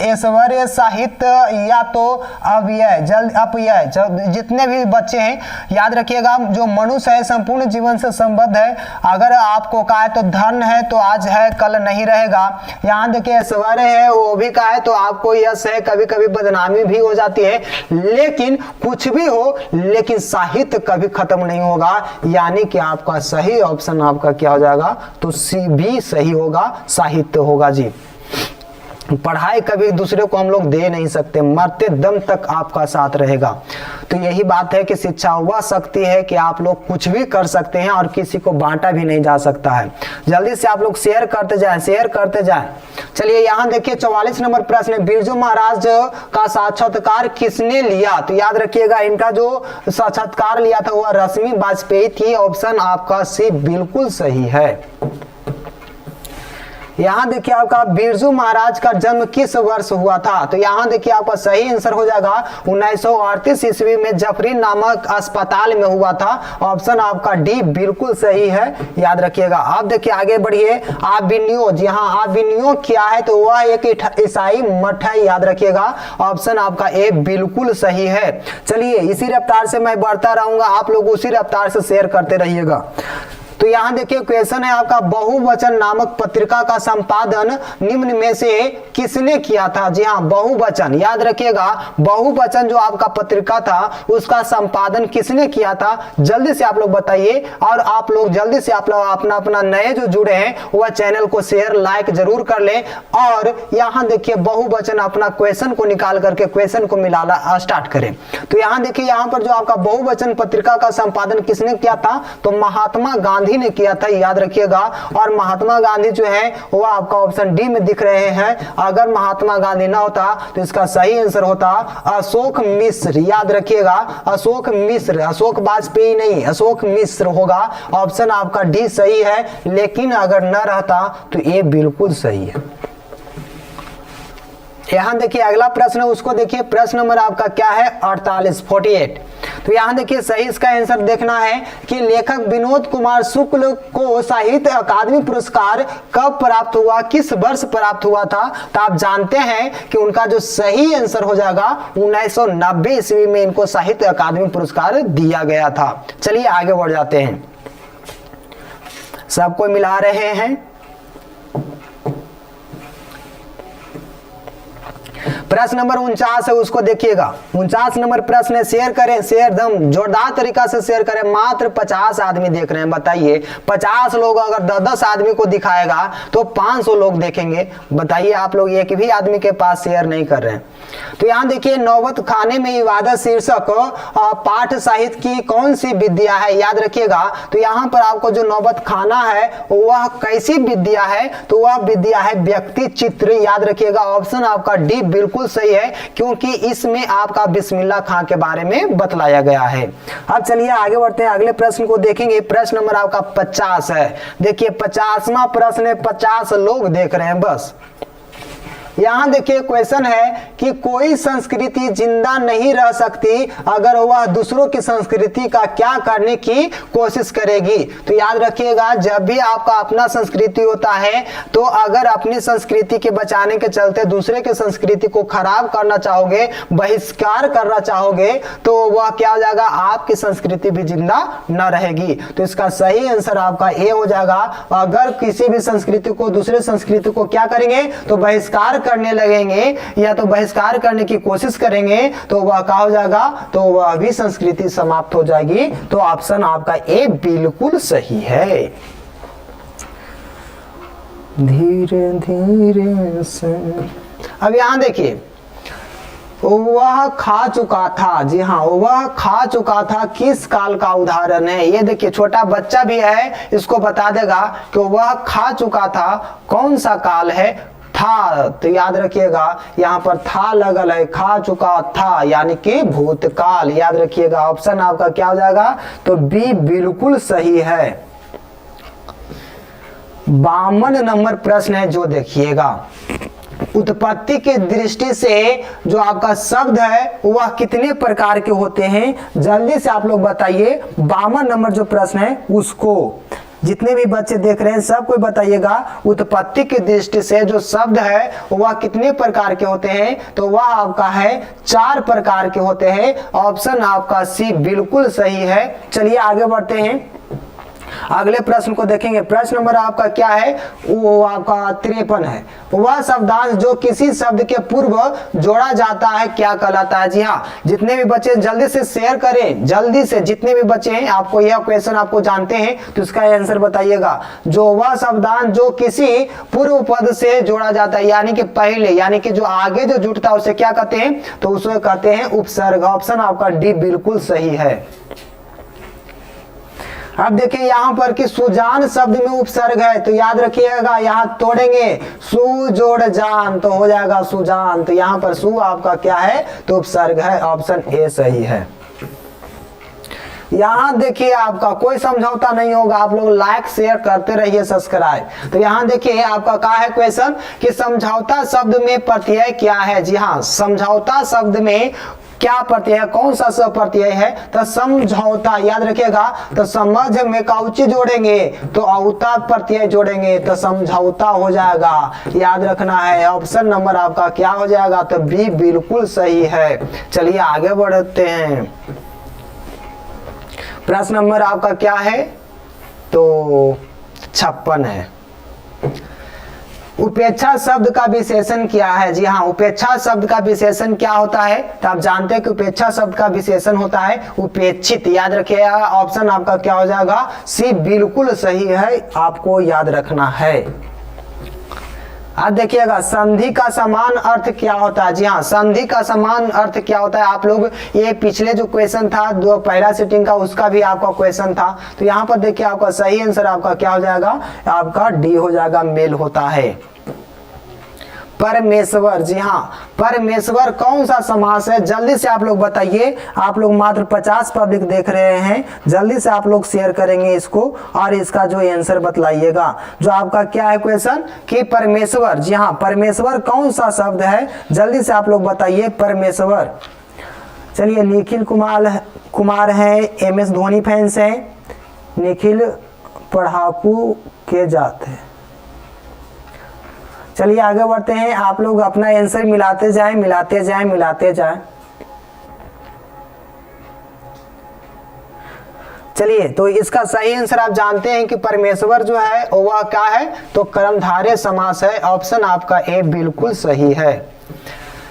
ऐश्वर्य, साहित्य या तो अव्यय, अपव्यय। जितने भी बच्चे हैं याद रखिएगा, जो मनुष्य है संपूर्ण जीवन से संबद्ध है। अगर आपको कहा है तो धन है तो आज है कल नहीं रहेगा। यहाँ देखिए ऐश्वर्य है, वो भी कहा है तो आपको यश है, कभी कभी बदनामी भी हो जाती है। लेकिन कुछ भी हो, लेकिन साहित्य कभी खत्म नहीं होगा। यानी कि आपका सही ऑप्शन आपका क्या हो जाएगा? तो सी भी सही होगा, साहित्य होगा जी। पढ़ाई कभी दूसरे को हम लोग दे नहीं सकते, मरते दम तक आपका साथ रहेगा। तो यही बात है कि शिक्षा वह शक्ति है कि आप लोग कुछ भी कर सकते हैं और किसी को बांटा भी नहीं जा सकता है। जल्दी से आप लोग शेयर करते जाएं, शेयर करते जाएं। चलिए यहाँ देखिए 44 नंबर प्रश्न है, बिरजू महाराज का साक्षात्कार किसने लिया? तो याद रखिएगा, इनका जो साक्षात्कार लिया था वह रश्मि वाजपेयी थी। ऑप्शन आपका सी बिल्कुल सही है। यहाँ देखिए आपका बिरजू महाराज का जन्म किस वर्ष हुआ था? तो यहाँ देखिए आपका सही आंसर हो जाएगा 1938 ईस्वी में जफरी नामक अस्पताल में हुआ था। ऑप्शन आपका डी बिल्कुल सही है, याद रखिएगा। अब देखिए आगे बढ़िए, आबिनियो। जी हाँ, आबिनियो क्या है? तो वह एक ईसाई मठ है, याद रखिएगा। ऑप्शन आपका ए बिल्कुल सही है। चलिए इसी रफ्तार से मैं बढ़ता रहूंगा, आप लोग उसी रफ्तार से शेयर करते रहिएगा। तो यहाँ देखिए क्वेश्चन है आपका, बहुवचन नामक पत्रिका का संपादन निम्न में से किसने किया था? जी हाँ, बहुवचन, याद रखिएगा, बहुवचन जो आपका पत्रिका था उसका संपादन किसने किया था? जल्दी से आप लोग बताइए। और आप लोग जल्दी से आप लोग अपना नए जो जुड़े हैं वह चैनल को शेयर लाइक जरूर कर लें। और यहाँ देखिए बहुवचन अपना क्वेश्चन को निकाल करके क्वेश्चन को मिलाना स्टार्ट करें। तो यहाँ देखिए, यहाँ पर जो आपका बहुवचन पत्रिका का संपादन किसने किया था? तो महात्मा गांधी ने किया था, याद रखिएगा। और महात्मा गांधी जो है वो आपका ऑप्शन डी में दिख रहे हैं। अगर महात्मा गांधी ना होता तो इसका सही आंसर होता अशोक मिश्र, याद रखिएगा, अशोक मिश्र, अशोक वाजपेयी नहीं, अशोक मिश्र होगा। ऑप्शन आपका डी सही है। लेकिन अगर न रहता तो ये बिल्कुल सही है। यहाँ देखिए अगला प्रश्न है, उसको देखिए। प्रश्न नंबर आपका क्या है? 48। तो यहाँ देखिए सही इसका आंसर देखना है कि लेखक विनोद कुमार शुक्ल को साहित्य अकादमी पुरस्कार कब प्राप्त हुआ, किस वर्ष प्राप्त हुआ था? तो आप जानते हैं कि उनका जो सही आंसर हो जाएगा 1990 ईस्वी में इनको साहित्य अकादमी पुरस्कार दिया गया था। चलिए आगे बढ़ जाते हैं। सबको मिला रहे हैं। प्रश्न नंबर 49 है, उसको देखिएगा। 49 नंबर प्रश्न है, शेयर करें, शेयर दम जोरदार तरीका से शेयर करें। मात्र 50 आदमी देख रहे हैं, बताइए 50 लोग अगर 10-10 आदमी को दिखाएगा तो 500 लोग देखेंगे। बताइए आप लोग एक भी आदमी के पास शेयर नहीं कर रहे हैं। तो यहाँ देखिए, नौबत खाने में इबादत शीर्षक पाठ साहित्य की कौन सी विद्या है, याद रखिएगा। तो यहाँ पर आपको जो नौबत खाना है वह कैसी विद्या है, तो वह विद्या है व्यक्ति चित्र, याद रखिएगा। ऑप्शन आपका डी बिल्कुल सही है, क्योंकि इसमें आपका बिस्मिल्लाह खां के बारे में बतलाया गया है। अब चलिए आगे बढ़ते हैं, अगले प्रश्न को देखेंगे। प्रश्न नंबर आपका 50 है। देखिए 50वां प्रश्न है, 50 लोग देख रहे हैं बस। यहां देखिए क्वेश्चन है कि कोई संस्कृति जिंदा नहीं रह सकती अगर वह दूसरों की संस्कृति का क्या करने की कोशिश करेगी। तो याद रखिएगा, जब भी आपका अपना संस्कृति होता है तो अगर अपनी संस्कृति के बचाने के चलते दूसरे की संस्कृति को खराब करना चाहोगे, बहिष्कार करना चाहोगे, तो वह क्या हो जाएगा, आपकी संस्कृति भी जिंदा न रहेगी। तो इसका सही आंसर आपका ए हो जाएगा। अगर किसी भी संस्कृति को दूसरे संस्कृति को क्या करेंगे, तो बहिष्कार करने लगेंगे या तो बहिष्कार करने की कोशिश करेंगे, तो वह क्या हो जाएगा, तो वह भी संस्कृति समाप्त हो जाएगी। तो ऑप्शन आपका ए बिल्कुल सही है। धीरे धीरे से अब यहां देखिए, वह खा चुका था, जी हाँ वह खा चुका था किस काल का उदाहरण है। ये देखिए छोटा बच्चा भी है, इसको बता देगा कि वह खा चुका था कौन सा काल है, था। तो याद रखिएगा यहाँ पर था लगल है, खा चुका था यानी कि भूतकाल, याद रखिएगा। ऑप्शन आपका क्या हो जाएगा, तो बी बिल्कुल सही है। 52 नंबर प्रश्न है, जो देखिएगा, उत्पत्ति के दृष्टि से जो आपका शब्द है वह कितने प्रकार के होते हैं, जल्दी से आप लोग बताइए। 52 नंबर जो प्रश्न है उसको जितने भी बच्चे देख रहे हैं सबको बताइएगा, उत्पत्ति की दृष्टि से जो शब्द है वह कितने प्रकार के होते हैं। तो वह आपका है 4 प्रकार के होते हैं। ऑप्शन आपका सी बिल्कुल सही है। चलिए आगे बढ़ते हैं, अगले प्रश्न को देखेंगे। प्रश्न नंबर आपका क्या है, वो आपका 53 है। वह शब्दांश जो किसी शब्द के पूर्व जोड़ा जाता है क्या कहलाता है। जी हाँ, जितने भी बच्चे जल्दी से शेयर करें, जल्दी से जितने भी बच्चे हैं, आपको यह क्वेश्चन आपको जानते हैं तो इसका आंसर बताइएगा। जो वह शब्दांश जो किसी पूर्व पद से जोड़ा जाता है, यानी कि पहले, यानी कि जो आगे जो जुड़ता है उसे क्या कहते हैं, तो उसे कहते हैं उपसर्ग। ऑप्शन आपका डी बिल्कुल सही है। अब देखिए यहाँ पर कि सुजान शब्द में उपसर्ग है, तो याद रखिएगा यहाँ तोड़ेंगे, सु जोड़ जान तो हो जाएगा सुजान। तो यहाँ पर सु आपका क्या है, तो उपसर्ग है। ऑप्शन ए सही है। यहाँ देखिए आपका कोई समझौता नहीं होगा, आप लोग लाइक शेयर करते रहिए, सब्सक्राइब। तो यहाँ देखिए आपका क्या है क्वेश्चन कि समझौता शब्द में प्रत्यय क्या है। जी हाँ, समझौता शब्द में क्या प्रत्यय है, कौन सा सब प्रत्यय है, तो समझौता। याद रखिएगा, तो समझ में काउची जोड़ेंगे, तो औता प्रत्यय जोड़ेंगे तो समझौता हो जाएगा, याद रखना है। ऑप्शन नंबर आपका क्या हो जाएगा, तो बी बिल्कुल सही है। चलिए आगे बढ़ते हैं। प्रश्न नंबर आपका क्या है, तो 56 है। उपेक्षा शब्द का विशेषण क्या है। जी हाँ, उपेक्षा शब्द का विशेषण क्या होता है, तो आप जानते हैं कि उपेक्षा शब्द का विशेषण होता है उपेक्षित। याद रखिएगा, ऑप्शन आपका क्या हो जाएगा, सी बिल्कुल सही है, आपको याद रखना है। अब देखिएगा संधि का समान अर्थ क्या होता है। जी हाँ, संधि का समान अर्थ क्या होता है, आप लोग ये पिछले जो क्वेश्चन था जो पहला सिटिंग का उसका भी आपका क्वेश्चन था। तो यहाँ पर देखिए आपका सही आंसर आपका क्या हो जाएगा, आपका डी हो जाएगा, मेल होता है। परमेश्वर, जी हाँ, परमेश्वर कौन सा समास है, जल्दी से आप लोग बताइए। आप लोग मात्र 50 पब्लिक देख रहे हैं, जल्दी से आप लोग शेयर करेंगे इसको और इसका जो आंसर बतलाइएगा। जो आपका क्या है क्वेश्चन कि परमेश्वर, जी हाँ, परमेश्वर कौन सा शब्द है, जल्दी से आप लोग बताइए परमेश्वर। चलिए निखिल कुमार है, MS धोनी फैंस है, निखिल पढ़ाकू के जाते। चलिए आगे बढ़ते हैं, आप लोग अपना आंसर मिलाते जाएं, मिलाते जाएं, मिलाते जाएं। चलिए, तो इसका सही आंसर आप जानते हैं कि परमेश्वर जो है वह क्या है, तो कर्मधारय समास है। ऑप्शन आपका ए बिल्कुल सही है।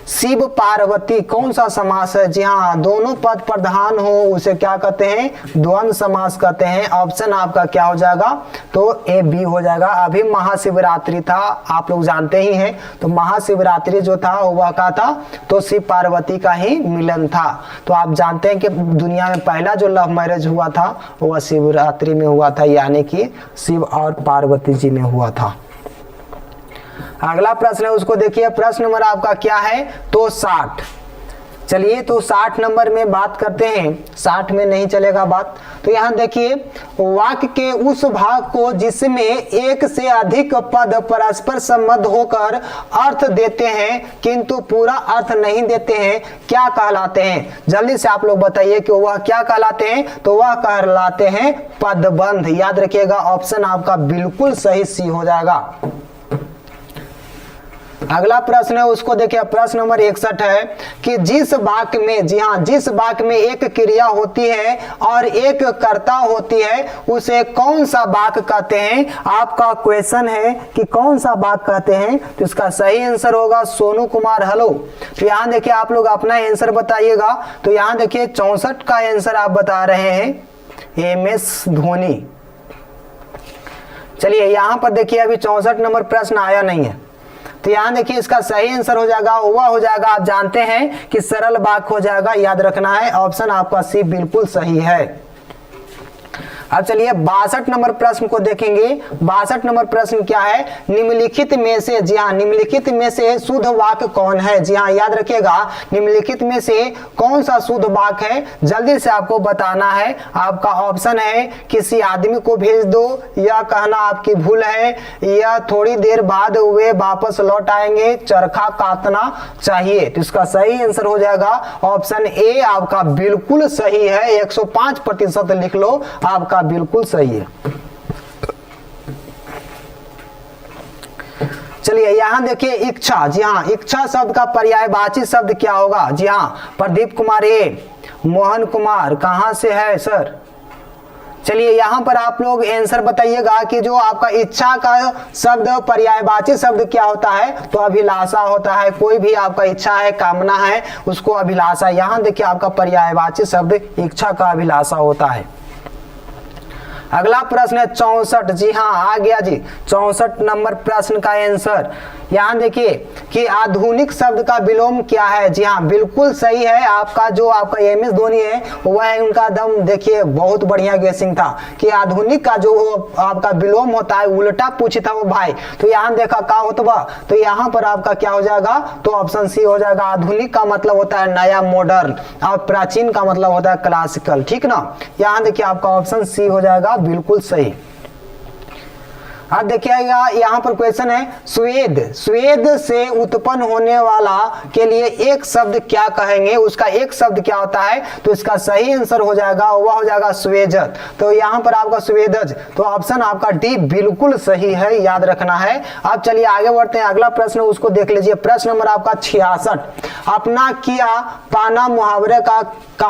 शिव पार्वती कौन सा समास है? जी हाँ, दोनों पद प्रधान हो उसे क्या कहते हैं? द्वंद्व समास कहते हैं। ऑप्शन आपका क्या हो जाएगा? तो ए बी हो जाएगा। अभी महाशिवरात्रि था, आप लोग जानते ही हैं, तो महाशिवरात्रि जो था वह क्या था? तो शिव पार्वती का ही मिलन था। तो आप जानते हैं कि दुनिया में पहला जो लव मैरिज हुआ था वह शिवरात्रि में हुआ था, यानी कि शिव और पार्वती जी में हुआ था। अगला प्रश्न है, उसको देखिए। प्रश्न नंबर आपका क्या है? तो 60। चलिए, तो 60 नंबर में बात करते हैं। 60 में नहीं चलेगा बात, तो यहाँ देखिए, वाक्य के उस भाग को जिसमें एक से अधिक पद परस्पर संबद्ध होकर अर्थ देते हैं किंतु पूरा अर्थ नहीं देते हैं, क्या कहलाते हैं? जल्दी से आप लोग बताइए कि वह क्या कहलाते हैं? तो वह कहलाते हैं पदबंध। याद रखिएगा, ऑप्शन आपका बिल्कुल सही सी हो जाएगा। अगला प्रश्न है, उसको देखिए। प्रश्न नंबर 61 है कि जिस वाक्य में, जी हाँ, जिस वाक्य में एक क्रिया होती है और एक कर्ता होती है उसे कौन सा वाक्य कहते हैं? आपका क्वेश्चन है कि कौन सा वाक्य कहते हैं, तो इसका सही आंसर होगा सोनू कुमार हेलो। तो यहाँ देखिए, आप लोग अपना आंसर बताइएगा। तो यहाँ देखिए 64 का आंसर आप बता रहे हैं MS धोनी। चलिए, यहाँ पर देखिए, अभी 64 नंबर प्रश्न आया नहीं है, तो यहाँ देखिए इसका सही आंसर हो जाएगा, वह हो जाएगा, आप जानते हैं कि सरल वाक्य हो जाएगा। याद रखना है, ऑप्शन आपका सी बिल्कुल सही है। अब चलिए 62 नंबर प्रश्न को देखेंगे। 62 नंबर प्रश्न क्या है? निम्नलिखित में से, जी हाँ, निम्नलिखित में से शुद्ध वाक्य कौन है? जी हाँ, याद रखिएगा, निम्नलिखित में से कौन सा शुद्ध वाक्य है? जल्दी से आपको बताना है। आपका ऑप्शन है किसी आदमी को भेज दो, या कहना आपकी भूल है, या थोड़ी देर बाद वे वापस लौट आएंगे, चरखा काटना चाहिए। तो इसका सही आंसर हो जाएगा ऑप्शन ए आपका बिल्कुल सही है। 105% लिख लो, आपका बिल्कुल सही है। चलिए, यहां देखिए इच्छा। जी हाँ, इच्छा शब्द का पर्यायवाची शब्द क्या होगा? जी हाँ, प्रदीप कुमार ए, मोहन कुमार कहां से है सर? चलिए, यहां पर आप लोग आंसर बताइएगा कि जो आपका इच्छा का शब्द पर्यायवाची शब्द क्या होता है? तो अभिलाषा होता है। कोई भी आपका इच्छा है, कामना है, उसको अभिलाषा। यहां देखिए आपका पर्यायवाची शब्द इच्छा का अभिलाषा होता है। अगला प्रश्न है 64। जी हाँ, आ गया जी 64 नंबर प्रश्न का आंसर। यहाँ देखिए कि आधुनिक शब्द का विलोम क्या है? जी हाँ, बिल्कुल सही है। आपका जो आपका MS धोनी है वह उनका दम देखिए बहुत बढ़िया गेसिंग था कि आधुनिक का जो आपका विलोम होता है, उल्टा पूछा था वो भाई। तो यहाँ देखा क्या होता, तो यहाँ पर आपका क्या हो जाएगा? तो ऑप्शन सी हो जाएगा। आधुनिक का मतलब होता है नया, मॉडर्न, और प्राचीन का मतलब होता है क्लासिकल। ठीक ना? यहाँ देखिए आपका ऑप्शन सी हो जाएगा बिल्कुल सही। अब देखिएगा, यहाँ पर क्वेश्चन है स्वेद। स्वेद से उत्पन्न होने वाला के लिए एक शब्द क्या कहेंगे? उसका एक शब्द क्या होता है? तो इसका सही आंसर हो जाएगा, वह हो जाएगा स्वेदज। तो यहाँ पर आपका स्वेदज, तो ऑप्शन आपका डी बिल्कुल सही है। याद रखना है। अब चलिए आगे बढ़ते हैं। अगला प्रश्न उसको देख लीजिए। प्रश्न नंबर आपका 66। अपना किया पाना मुहावरे का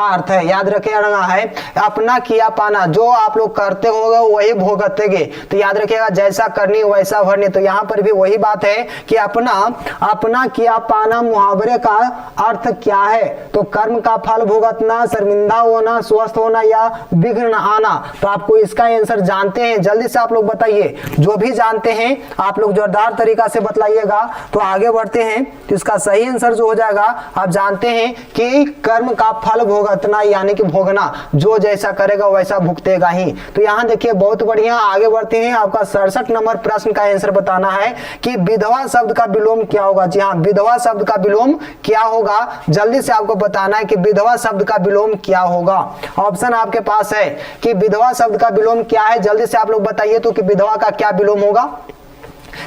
अर्थ है। याद रखिएगा है, अपना किया पाना, जो आप लोग करते होगे वही भोगतेगे। तो याद रखिएगा, जैसा करनी वैसा भरनी। तो यहाँ पर भी वही बात है कि अपना किया पाना मुहावरे का अर्थ क्या है? तो कर्म का फल भुगतना, शर्मिंदा होना, स्वस्थ होना, या विघ्न आना। तो आपको इसका आंसर जानते हैं? जल्दी से आप लोग बताइए। जो भी जानते हैं आप लोग जोरदार तरीका से बतलाइएगा। तो आगे बढ़ते हैं। तो इसका सही आंसर जो हो जाएगा, आप जानते हैं कि कर्म का फल भोगतना, यानी कि भोगना, जो जैसा करेगा वैसा भुगतेगा ही। तो यहाँ देखिए बहुत बढ़िया। आगे बढ़ते हैं। आपका 67 नंबर प्रश्न का आंसर बताना है कि विधवा शब्द का विलोम क्या होगा? जी हाँ, विधवा शब्द का विलोम क्या होगा? जल्दी से आपको बताना है कि विधवा शब्द का विलोम क्या होगा। ऑप्शन आपके पास है कि विधवा शब्द का विलोम क्या है। जल्दी से आप लोग बताइए तो कि विधवा का क्या विलोम होगा?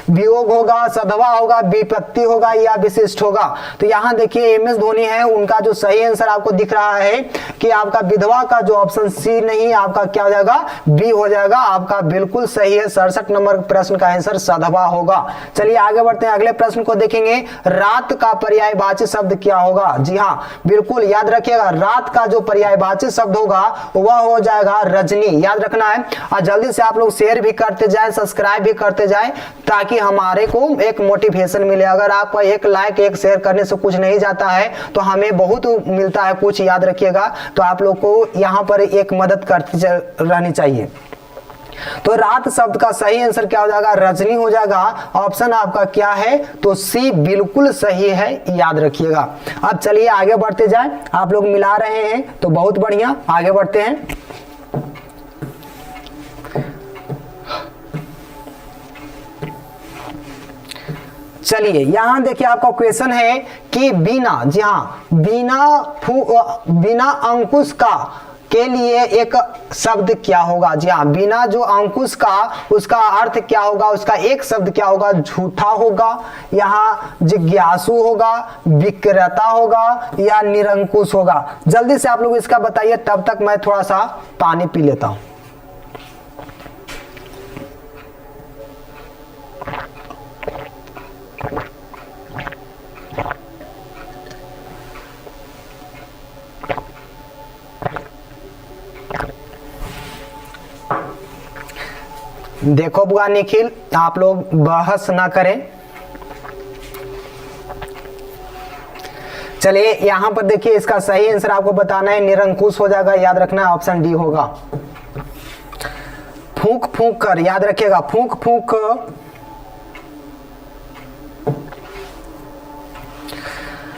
वियोग होगा, सधवा होगा, विपत्ति होगा या विशिष्ट होगा। तो यहाँ देखिए एम एस धोनी है, उनका जो सही आंसर आपको दिख रहा है कि आपका विधवा का जो ऑप्शन सी नहीं, आपका क्या हो जाएगा, बी हो जाएगा। आपका बिल्कुल सही है, 67 नंबर प्रश्न का आंसर सधवा होगा। चलिए आगे बढ़ते हैं, अगले प्रश्न को देखेंगे। रात का पर्यायवाची शब्द क्या होगा? जी हाँ, बिल्कुल याद रखिएगा, रात का जो पर्यायवाची शब्द होगा वह हो जाएगा रजनी। याद रखना है, और जल्दी से आप लोग शेयर भी करते जाए, सब्सक्राइब भी करते जाए, ताकि हमारे को एक मोटिवेशन मिले। अगर आपका एक लाइक एक शेयर करने से कुछ नहीं जाता है तो हमें बहुत मिलता है कुछ, याद रखिएगा। तो आप लोग को यहाँ पर एक मदद करती रहनी चाहिए। तो रात शब्द का सही आंसर क्या हो जाएगा? रजनी हो जाएगा। ऑप्शन आपका क्या है? तो सी बिल्कुल सही है, याद रखिएगा। अब चलिए आगे बढ़ते जाए, आप लोग मिला रहे हैं तो बहुत बढ़िया, आगे बढ़ते हैं। चलिए यहां देखिए आपका क्वेश्चन है कि बिना, जी हाँ, बिना अंकुश का के लिए एक शब्द क्या होगा? जी हाँ, बिना जो अंकुश का, उसका अर्थ क्या होगा? उसका एक शब्द क्या होगा? झूठा होगा, यहाँ जिज्ञासु होगा, विक्रेता होगा या निरंकुश होगा? जल्दी से आप लोग इसका बताइए, तब तक मैं थोड़ा सा पानी पी लेता हूं। देखो बुआ निखिल, आप लोग बहस ना करें। चलिए यहां पर देखिए, इसका सही आंसर आपको बताना है, निरंकुश हो जाएगा। याद रखना है, ऑप्शन डी होगा। फूंक फूंक कर, याद रखिएगा, फूंक फूंक,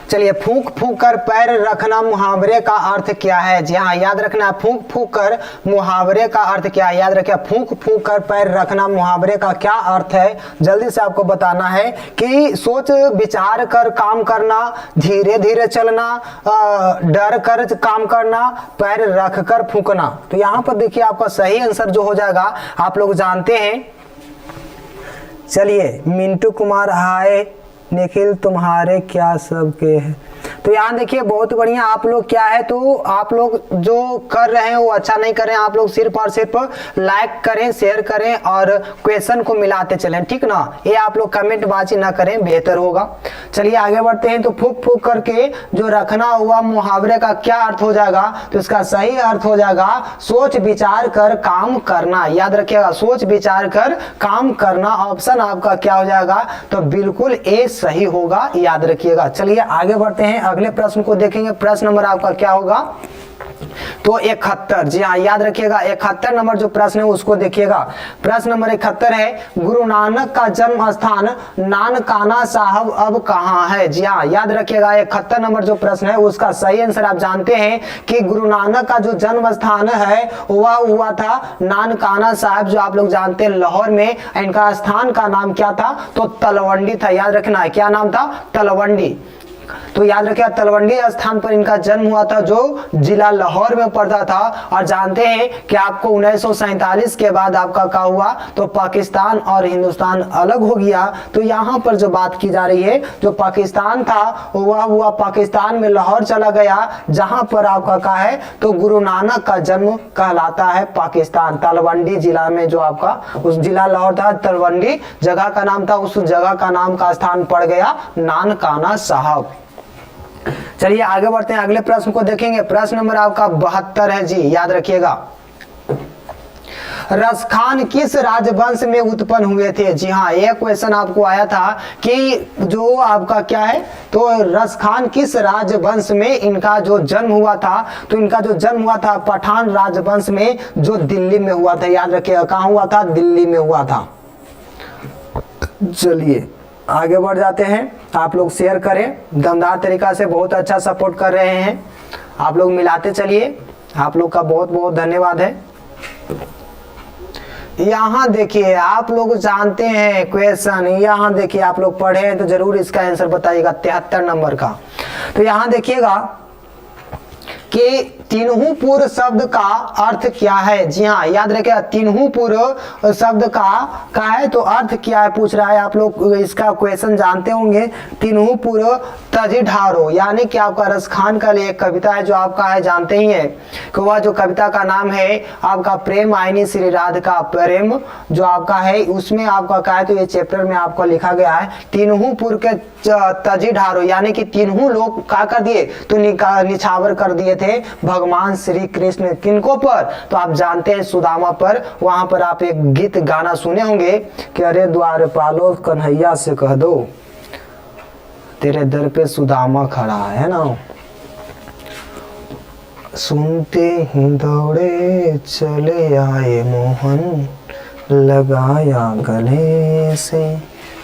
चलिए फूंक फूंक कर पैर रखना मुहावरे का अर्थ क्या है? जी हाँ, याद रखना है, फूंक फूंक कर मुहावरे का अर्थ क्या है? याद रखिए, फूंक फूंक कर पैर रखना मुहावरे का क्या अर्थ है? जल्दी से आपको बताना है कि सोच विचार कर काम करना, धीरे धीरे चलना, डर कर काम करना, पैर रख कर फूंकना। तो यहाँ पर देखिए आपका सही आंसर जो हो जाएगा, आप लोग जानते हैं। चलिए मिंटू कुमार, हाय निखिल, तुम्हारे क्या सबके है? तो यहाँ देखिए बहुत बढ़िया, आप लोग क्या है, तो आप लोग जो कर रहे हैं वो अच्छा नहीं कर रहे हैं। आप लोग सिर्फ और सिर्फ लाइक करें, शेयर करें और क्वेश्चन को मिलाते चलें, ठीक ना? ये आप लोग कमेंट बाजी ना करें, बेहतर होगा। चलिए आगे बढ़ते हैं। तो फूक फूक करके जो रखना हुआ मुहावरे का क्या अर्थ हो जाएगा? तो इसका सही अर्थ हो जाएगा सोच विचार कर काम करना। याद रखिएगा, सोच विचार कर काम करना। ऑप्शन आपका क्या हो जाएगा? तो बिल्कुल ए सही होगा, याद रखिएगा। चलिए आगे बढ़ते हैं, अगले प्रश्न को देखेंगे। प्रश्न नंबर आपका क्या होगा? तो 71। जी हाँ, याद रखिएगा, 71 नंबर जो प्रश्न है उसको देखिएगा। प्रश्न नंबर 71 है, गुरु नानक का जन्म स्थान नानकाना साहब अब कहाँ है? जी हाँ, याद रखिएगा, 71 नंबर जो प्रश्न है उसका सही आंसर आप जानते हैं कि गुरु नानक का जो जन्म स्थान है वह हुआ था नानकाना साहब, जो आप लोग जानते हैं लाहौर में। इनका स्थान का नाम क्या था? तो तलवंडी था। याद रखना है, क्या नाम था? तलवंडी। तो याद रखिए, तलवंडी स्थान पर इनका जन्म हुआ था, जो जिला लाहौर में पड़ता था। और जानते हैं कि आपको 1947 के बाद आपका क्या हुआ? तो पाकिस्तान और हिंदुस्तान अलग हो गया। तो यहाँ पर जो बात की जा रही है, जो पाकिस्तान था वह हुआ पाकिस्तान में लाहौर चला गया, जहां पर आपका क्या है? तो गुरु नानक का जन्म कहलाता है पाकिस्तान, तलवंडी जिला में। जो आपका उस जिला लाहौर था, तलवंडी जगह का नाम था, उस जगह का नाम का स्थान पड़ गया नानकाना साहब। चलिए आगे बढ़ते हैं, अगले प्रश्न को देखेंगे। प्रश्न नंबर आपका 72 है जी, याद रखिएगा। रसखान किस राजवंश में उत्पन्न हुए थे? जी हाँ, यह क्वेश्चन आपको आया था कि जो आपका क्या है? तो रसखान किस राजवंश में इनका जो जन्म हुआ था? तो इनका जो जन्म हुआ था पठान राजवंश में, जो दिल्ली में हुआ था। याद रखिएगा, कहाँ हुआ था? दिल्ली में हुआ था। चलिए आगे बढ़ जाते हैं, आप लोग शेयर करें, दमदार तरीका से बहुत अच्छा सपोर्ट कर रहे हैं, आप लोग मिलाते चलिए, आप लोग का बहुत बहुत धन्यवाद है। यहाँ देखिए, आप लोग जानते हैं क्वेश्चन, यहाँ देखिए आप लोग पढ़े हैं तो जरूर इसका आंसर बताइएगा, 73 नंबर का। तो यहाँ देखिएगा कि तिनहुपुर शब्द का अर्थ क्या है? जी हाँ, याद रखिएगा, तिनहुपुर शब्द का है तो अर्थ क्या है पूछ रहा है। आप लोग इसका क्वेश्चन जानते होंगे। तिनहुपुर तजी ढारो, यानी कि आपका रसखान का एक कविता है जो आपका है, जानते ही है कि वह जो कविता का नाम है आपका प्रेम आईनी श्री राधिका प्रेम जो आपका है, उसमें आपका क्या है तो ये चैप्टर में आपको लिखा गया है तिनहुपुर के तजी ढारो, यानी कि तिनहु लोग क्या कर दिए तो निछावर कर दिए थे भगवान श्री कृष्ण, किनको पर? तो आप जानते हैं सुदामा पर। वहां पर आप एक गीत गाना सुने होंगे कि अरे द्वार पालो कन्हैया से कह दो तेरे दर पे सुदामा खड़ा है ना। सुनते ही दौड़े चले आए मोहन, लगाया गले से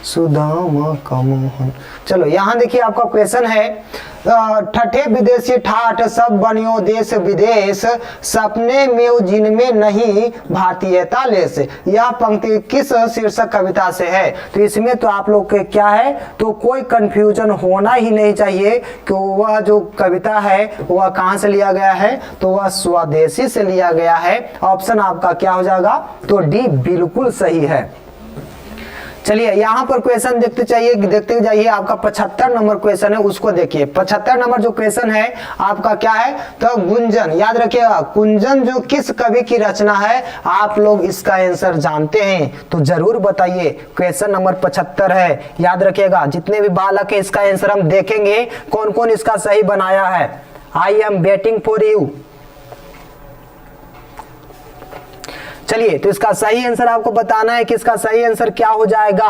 सुदामा का मोहन। चलो यहाँ देखिए आपका क्वेश्चन है, ठठे विदेशी ठाठ सब बनियो देश विदेश, सपने में जिनमें नहीं भारतीयता लेस। यह पंक्ति किस शीर्षक कविता से है? तो इसमें तो आप लोग के क्या है तो कोई कंफ्यूजन होना ही नहीं चाहिए कि वह जो कविता है वह कहाँ से लिया गया है, तो वह स्वदेशी से लिया गया है। ऑप्शन आपका क्या हो जाएगा तो डी बिल्कुल सही है। चलिए यहाँ पर क्वेश्चन देखते जाइए। आपका 75 नंबर क्वेश्चन है, उसको देखिए। 75 नंबर जो क्वेश्चन है आपका क्या है तो गुंजन, याद रखिएगा गुंजन जो किस कवि की रचना है? आप लोग इसका आंसर जानते हैं तो जरूर बताइए। क्वेश्चन नंबर 75 है, याद रखिएगा। जितने भी बालक है इसका आंसर हम देखेंगे कौन कौन इसका सही बनाया है। I am waiting for you. चलिए तो इसका सही आंसर आपको बताना है कि इसका सही आंसर क्या हो जाएगा।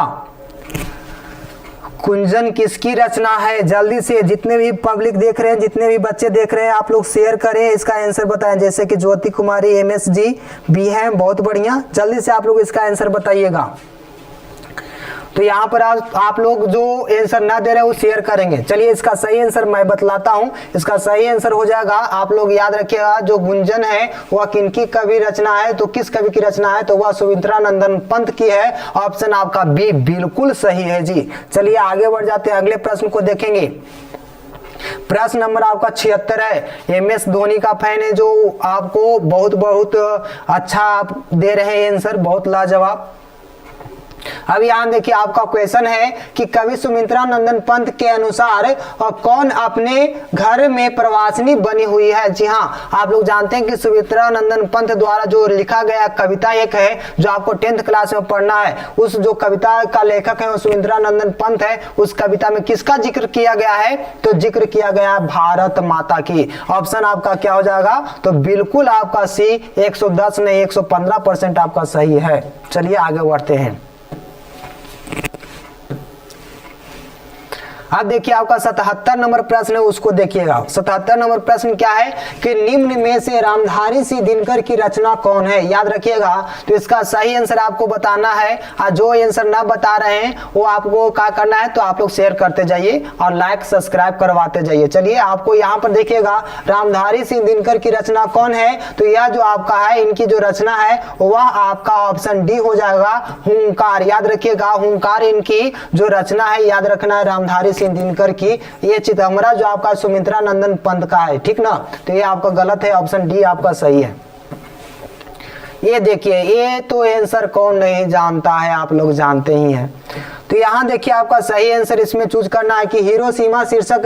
कुंजन किसकी रचना है? जल्दी से जितने भी पब्लिक देख रहे हैं, जितने भी बच्चे देख रहे हैं, आप लोग शेयर करें, इसका आंसर बताएं। जैसे कि ज्योति कुमारी एमएस जी भी हैं, बहुत बढ़िया। जल्दी से आप लोग इसका आंसर बताइएगा। तो यहाँ पर आप लोग जो आंसर ना दे रहे हैं वो शेयर करेंगे। चलिए इसका सही आंसर मैं बतलाता हूँ। इसका सही आंसर हो जाएगा, आप लोग याद रखिएगा, जो गुंजन है वह किनकी कवि रचना है? तो किस कवि की रचना है? तो वह सुमित्रा नंदन पंत की है। ऑप्शन आपका बी बिल्कुल सही है जी। चलिए आगे बढ़ जाते हैं, अगले प्रश्न को देखेंगे। प्रश्न नंबर आपका 76 है। एमएस धोनी का फैन है जो आपको बहुत अच्छा आप दे रहे हैं आंसर, बहुत लाजवाब। अब यहाँ देखिए आपका क्वेश्चन है कि कवि सुमित्रा नंदन पंत के अनुसार कौन अपने घर में प्रवासिनी बनी हुई है? जी हाँ, आप लोग जानते हैं कि सुमित्रा नंदन पंत द्वारा जो लिखा गया कविता एक है जो आपको 10th क्लास में पढ़ना है। उस जो कविता का लेखक है वो सुमित्रा नंदन पंत है। उस कविता में किसका जिक्र किया गया है? तो जिक्र किया गया भारत माता की। ऑप्शन आपका क्या हो जाएगा? तो बिल्कुल आपका सी 110 नहीं 115% आपका सही है। चलिए आगे बढ़ते हैं। अब देखिए आपका 77 नंबर प्रश्न है, उसको देखिएगा। 77 नंबर प्रश्न क्या है कि निम्न में से रामधारी सिंह दिनकर की रचना कौन है? याद रखिएगा। तो इसका सही आंसर आपको बताना है और जो आंसर ना बता रहे हैं वो आपको क्या करना है तो आप लोग शेयर करते जाइए और लाइक सब्सक्राइब करवाते जाइए। चलिए आपको यहाँ पर देखिएगा रामधारी सिंह दिनकर की रचना कौन है? तो यह जो आपका है इनकी जो रचना है वह आपका ऑप्शन डी हो जाएगा, हुंकार। याद रखिएगा, हुंकार इनकी जो रचना है, याद रखना है रामधारी दिनकर की। ये चितमरा जो आपका सुमित्रा नंदन पंत का है, ठीक ना। तो ये आपका गलत है, ऑप्शन डी आपका सही है। ये देखिए, ये तो आंसर कौन नहीं जानता है, आप लोग जानते ही हैं। तो यहाँ देखिए आपका सही आंसर इसमें चूज करना है कि हिरोशिमा शीर्षक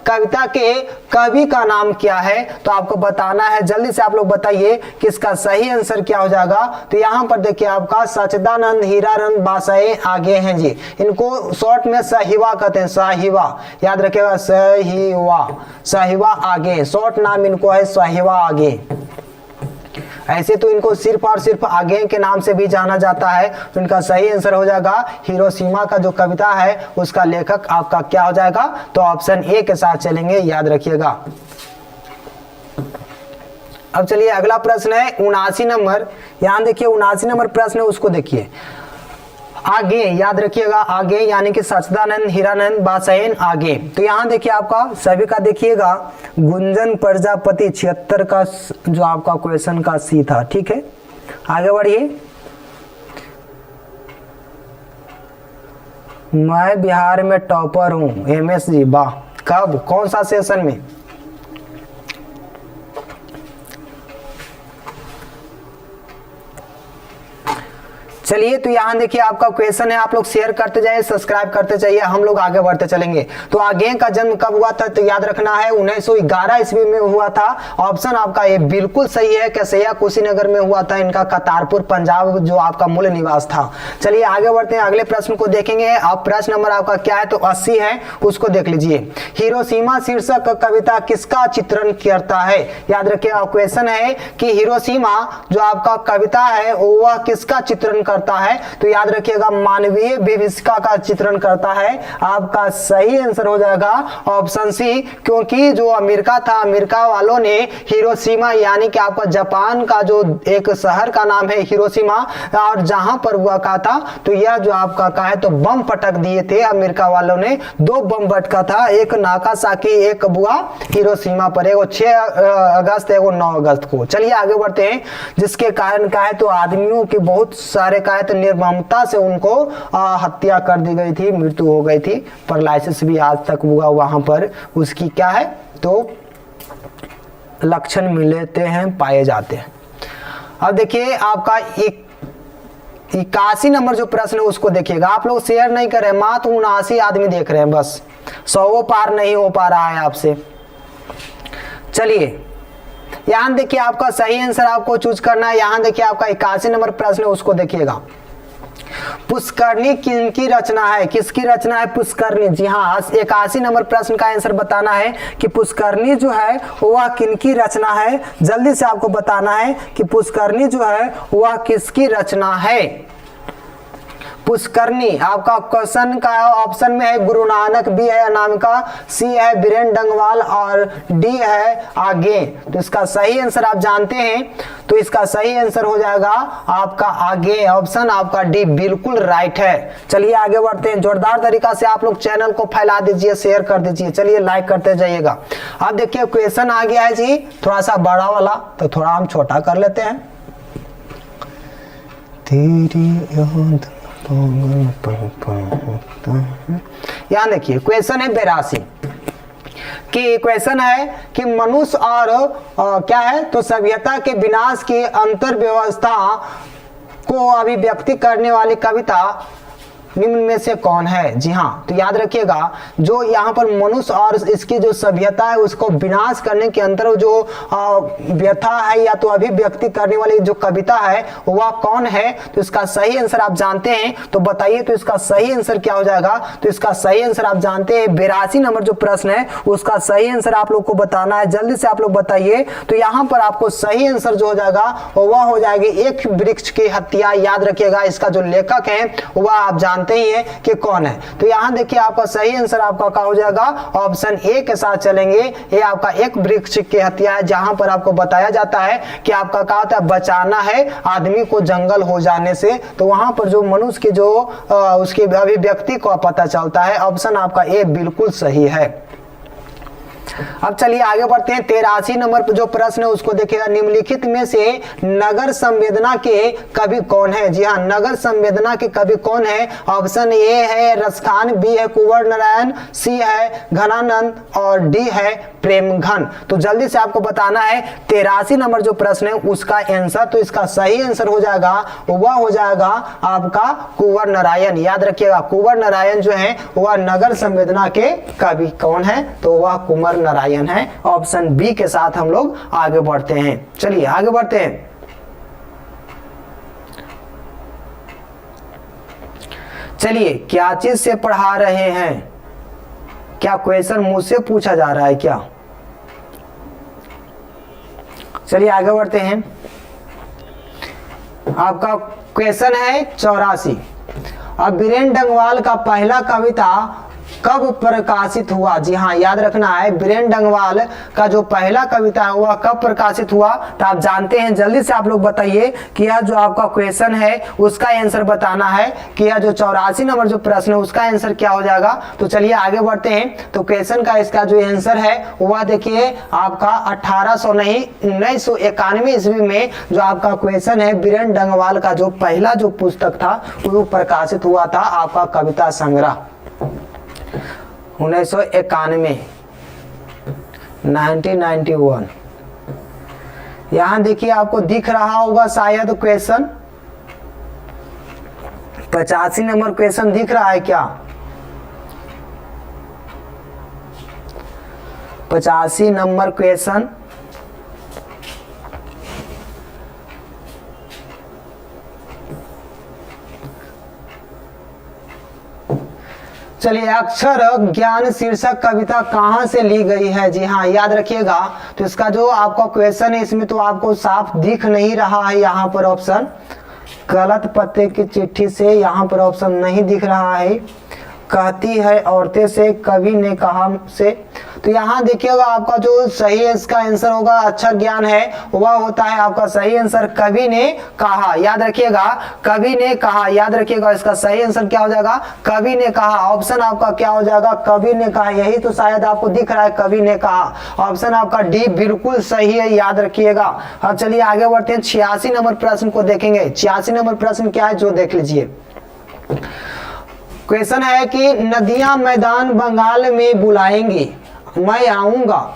कविता के कवि का नाम क्या है? तो आपको बताना है। जल्दी से आप लोग बताइए कि इसका सही आंसर क्या हो जाएगा। तो यहाँ पर देखिए आपका सच्चिदानंद हीरानंद बासाए आगे हैं जी। इनको शॉर्ट में सहिवा कहते हैं, सहिवा। याद रखिएगा, सहिवा, सहिवा आगे। शॉर्ट नाम इनको है सहिवा आगे। ऐसे तो इनको सिर्फ और सिर्फ आगे के नाम से भी जाना जाता है। तो इनका सही आंसर हो जाएगा हिरोशिमा का जो कविता है उसका लेखक आपका क्या हो जाएगा? तो ऑप्शन ए के साथ चलेंगे, याद रखिएगा। अब चलिए अगला प्रश्न है 79 नंबर। यहाँ देखिए 79 नंबर प्रश्न है, उसको देखिए। आगे याद रखिएगा, आगे यानी कि सच्चिदानंद हीरानंद बासायन आगे। तो यहाँ देखिए आपका सभी का देखिएगा गुंजन प्रजापति 76 का जो आपका क्वेश्चन का सी था, ठीक है। आगे बढ़िए। मैं बिहार में टॉपर हूँ, एमएस जी, वाह। कब, कौन सा सेशन में? चलिए तो यहाँ देखिए आपका क्वेश्चन है, आप लोग शेयर करते जाइए, सब्सक्राइब करते जाइए, हम लोग आगे बढ़ते चलेंगे। तो आगे का जन्म कब हुआ था, तो याद रखना है 1911 ईस्वी में हुआ था। ऑप्शन आपका ये बिल्कुल सही है, कसैया कुशीनगर में हुआ था इनका, करतारपुर पंजाब जो आपका मूल निवास था। चलिए आगे बढ़ते हैं, अगले प्रश्न को देखेंगे। अब प्रश्न नंबर आपका क्या है, तो 80 है, उसको देख लीजिए। हिरोशिमा शीर्षक कविता किसका चित्रण करता है। याद रखिए क्वेश्चन है कि हिरोशिमा जो आपका कविता है वह किसका चित्रण करता है, तो याद रखिएगा मानवीय विभीषिका का चित्रण करता है। आपका सही आंसर हो जाएगा ऑप्शन सी, क्योंकि जो अमेरिका था, अमेरिका वालों ने हिरोशिमा यानी कि आपका जापान का जो एक शहर का नाम है हिरोशिमा, और जहां पर हुआ का था, तो यह जो आपका का है तो बम पटक दिए थे अमेरिका वालों ने, 2 बम पटका था, एक नागासाकी एक बुआ हिरोशिमा पर, एगो 6 अगस्त एगो 9 अगस्त को। चलिए आगे बढ़ते हैं, जिसके कारण का है तो आदमियों की बहुत सारे का है तो निर्ममता से उनको हत्या कर दी गई थी, मृत्यु हो गई थी, पैरालिसिस भी आज तक हुआ वहां पर, उसकी क्या है तो लक्षण मिलते हैं, पाए जाते हैं। अब देखिए आपका 81 नंबर जो प्रश्न है उसको देखिएगा, आप लोग शेयर नहीं कर रहे, मात्र 79 आदमी देख रहे हैं, बस 100 पार नहीं हो पा रहा है आपसे। चलिए यहां देखिए आपका सही आंसर आपको चूज करना है। यहां देखिए आपका 81 नंबर प्रश्न है, उसको देखिएगा। पुष्करणी किनकी रचना है, किसकी रचना है पुष्करणी। जी हाँ, 81 नंबर प्रश्न का आंसर बताना है कि पुष्करणी जो है वह किनकी रचना है। जल्दी से आपको बताना है कि पुष्करणी जो है वह किसकी रचना है। पुष्करणी आपका क्वेश्चन का ऑप्शन में है गुरु नानक, बी है अनामिका, सी है बीरेन डंगवाल और डी है आगे। तो इसका सही आंसर आप जानते हैं, तो इसका सही आंसर हो जाएगा आपका आगे, ऑप्शन आपका डी बिल्कुल राइट है। चलिए आगे बढ़ते हैं, जोरदार तरीका से आप लोग चैनल को फैला दीजिए, शेयर कर दीजिए, चलिए लाइक करते जाइएगा। अब देखिए क्वेश्चन आ गया है जी थोड़ा सा बड़ा वाला, तो थोड़ा हम छोटा कर लेते हैं। यहां देखिए क्वेश्चन है 82 कि क्वेश्चन है कि मनुष्य और क्या है तो सभ्यता के विनाश की अंतर व्यवस्था को अभिव्यक्ति करने वाली कविता निम्न में से कौन है। जी हाँ, तो याद रखिएगा जो यहाँ पर मनुष्य और इसकी जो सभ्यता है उसको विनाश करने के अंतर जो व्यथा है या तो अभिव्यक्ति करने वाली जो कविता है वह कौन है। तो इसका सही आंसर आप जानते हैं, तो बताइए तो इसका सही आंसर क्या हो जाएगा। तो इसका सही आंसर आप जानते हैं 82 नंबर जो प्रश्न है उसका सही आंसर आप लोग को बताना है, जल्दी से आप लोग बताइए। तो यहाँ पर आपको सही आंसर जो हो जाएगा वह हो जाएगी एक वृक्ष की हत्या। याद रखिएगा इसका जो लेखक है वह आप जानते ही है कि कौन है। तो यहां देखिए आपका सही आंसर आपका क्या हो जाएगा, ऑप्शन ए के साथ चलेंगे। ये आपका एक वृक्ष की हत्या है, जहां पर आपको बताया जाता है कि आपका क्या होता है बचाना है आदमी को जंगल हो जाने से। तो वहां पर जो मनुष्य की जो उसकी अभिव्यक्ति को पता चलता है। ऑप्शन आपका ए बिल्कुल सही है। अब चलिए आगे बढ़ते हैं, 83 नंबर पर जो प्रश्न है उसको देखिएगा। निम्नलिखित में से नगर संवेदना के कवि कौन है। जी हाँ, नगर संवेदना के कवि कौन है। ऑप्शन ए है रसखान, बी है कुंवर नारायण, सी है घनानंद और डी है प्रेमघन। तो जल्दी से आपको बताना है 83 नंबर जो प्रश्न है उसका आंसर। तो इसका सही आंसर हो जाएगा वह हो जाएगा आपका कुंवर नारायण। याद रखिएगा कुंवर नारायण जो है वह नगर संवेदना के कवि कौन है, तो वह कुंवर नारायण है। ऑप्शन बी के साथ हम लोग आगे बढ़ते हैं। चलिए आगे बढ़ते हैं। चलिए क्या चीज से पढ़ा रहे हैं, क्या क्वेश्चन मुझसे पूछा जा रहा है क्या। चलिए आगे बढ़ते हैं, आपका क्वेश्चन है 84। अब बीरेन डंगवाल का पहला कविता कब प्रकाशित हुआ। जी हाँ, याद रखना है बीरेन डंगवाल का जो पहला कविता है वह कब प्रकाशित हुआ। तो आप जानते हैं, जल्दी से आप लोग बताइए कि यह जो आपका क्वेश्चन है उसका आंसर बताना है कि यह जो 84 नंबर जो प्रश्न है उसका आंसर क्या हो जाएगा। तो चलिए आगे बढ़ते हैं। तो क्वेश्चन का इसका जो आंसर है वह देखिए आपका 1991 ईस्वी में जो आपका क्वेश्चन है बीरेन डंगवाल का जो पहला जो पुस्तक था वो प्रकाशित हुआ था आपका कविता संग्रह 1991 1991। यहां देखिए आपको दिख रहा होगा शायद क्वेश्चन, 85 नंबर क्वेश्चन दिख रहा है क्या? 85 नंबर क्वेश्चन चलिए, अक्षर ज्ञान शीर्षक कविता कहाँ से ली गई है? जी हाँ, याद रखिएगा। तो इसका जो आपका क्वेश्चन है इसमें तो आपको साफ दिख नहीं रहा है, यहाँ पर ऑप्शन गलत पते की चिट्ठी से, यहाँ पर ऑप्शन नहीं दिख रहा है। कहती है औरतें से, कवि ने कहा से, तो यहाँ देखिएगा आपका जो सही इसका आंसर होगा अक्षर ज्ञान है, वह होता है आपका सही आंसर कवि ने कहा। याद रखिएगा, कवि ने कहा, याद रखिएगा इसका सही आंसर क्या हो जाएगा? कवि ने कहा। ऑप्शन आपका क्या हो जाएगा? कवि ने कहा। यही तो शायद आपको दिख रहा है, कवि ने कहा। ऑप्शन आपका डी बिल्कुल सही है, याद रखिएगा। अब चलिए आगे बढ़ते हैं, 86 नंबर प्रश्न को देखेंगे। 86 नंबर प्रश्न क्या है जो देख लीजिए। क्वेश्चन है कि नदियां मैदान बंगाल में बुलाएंगी, मैं आऊंगा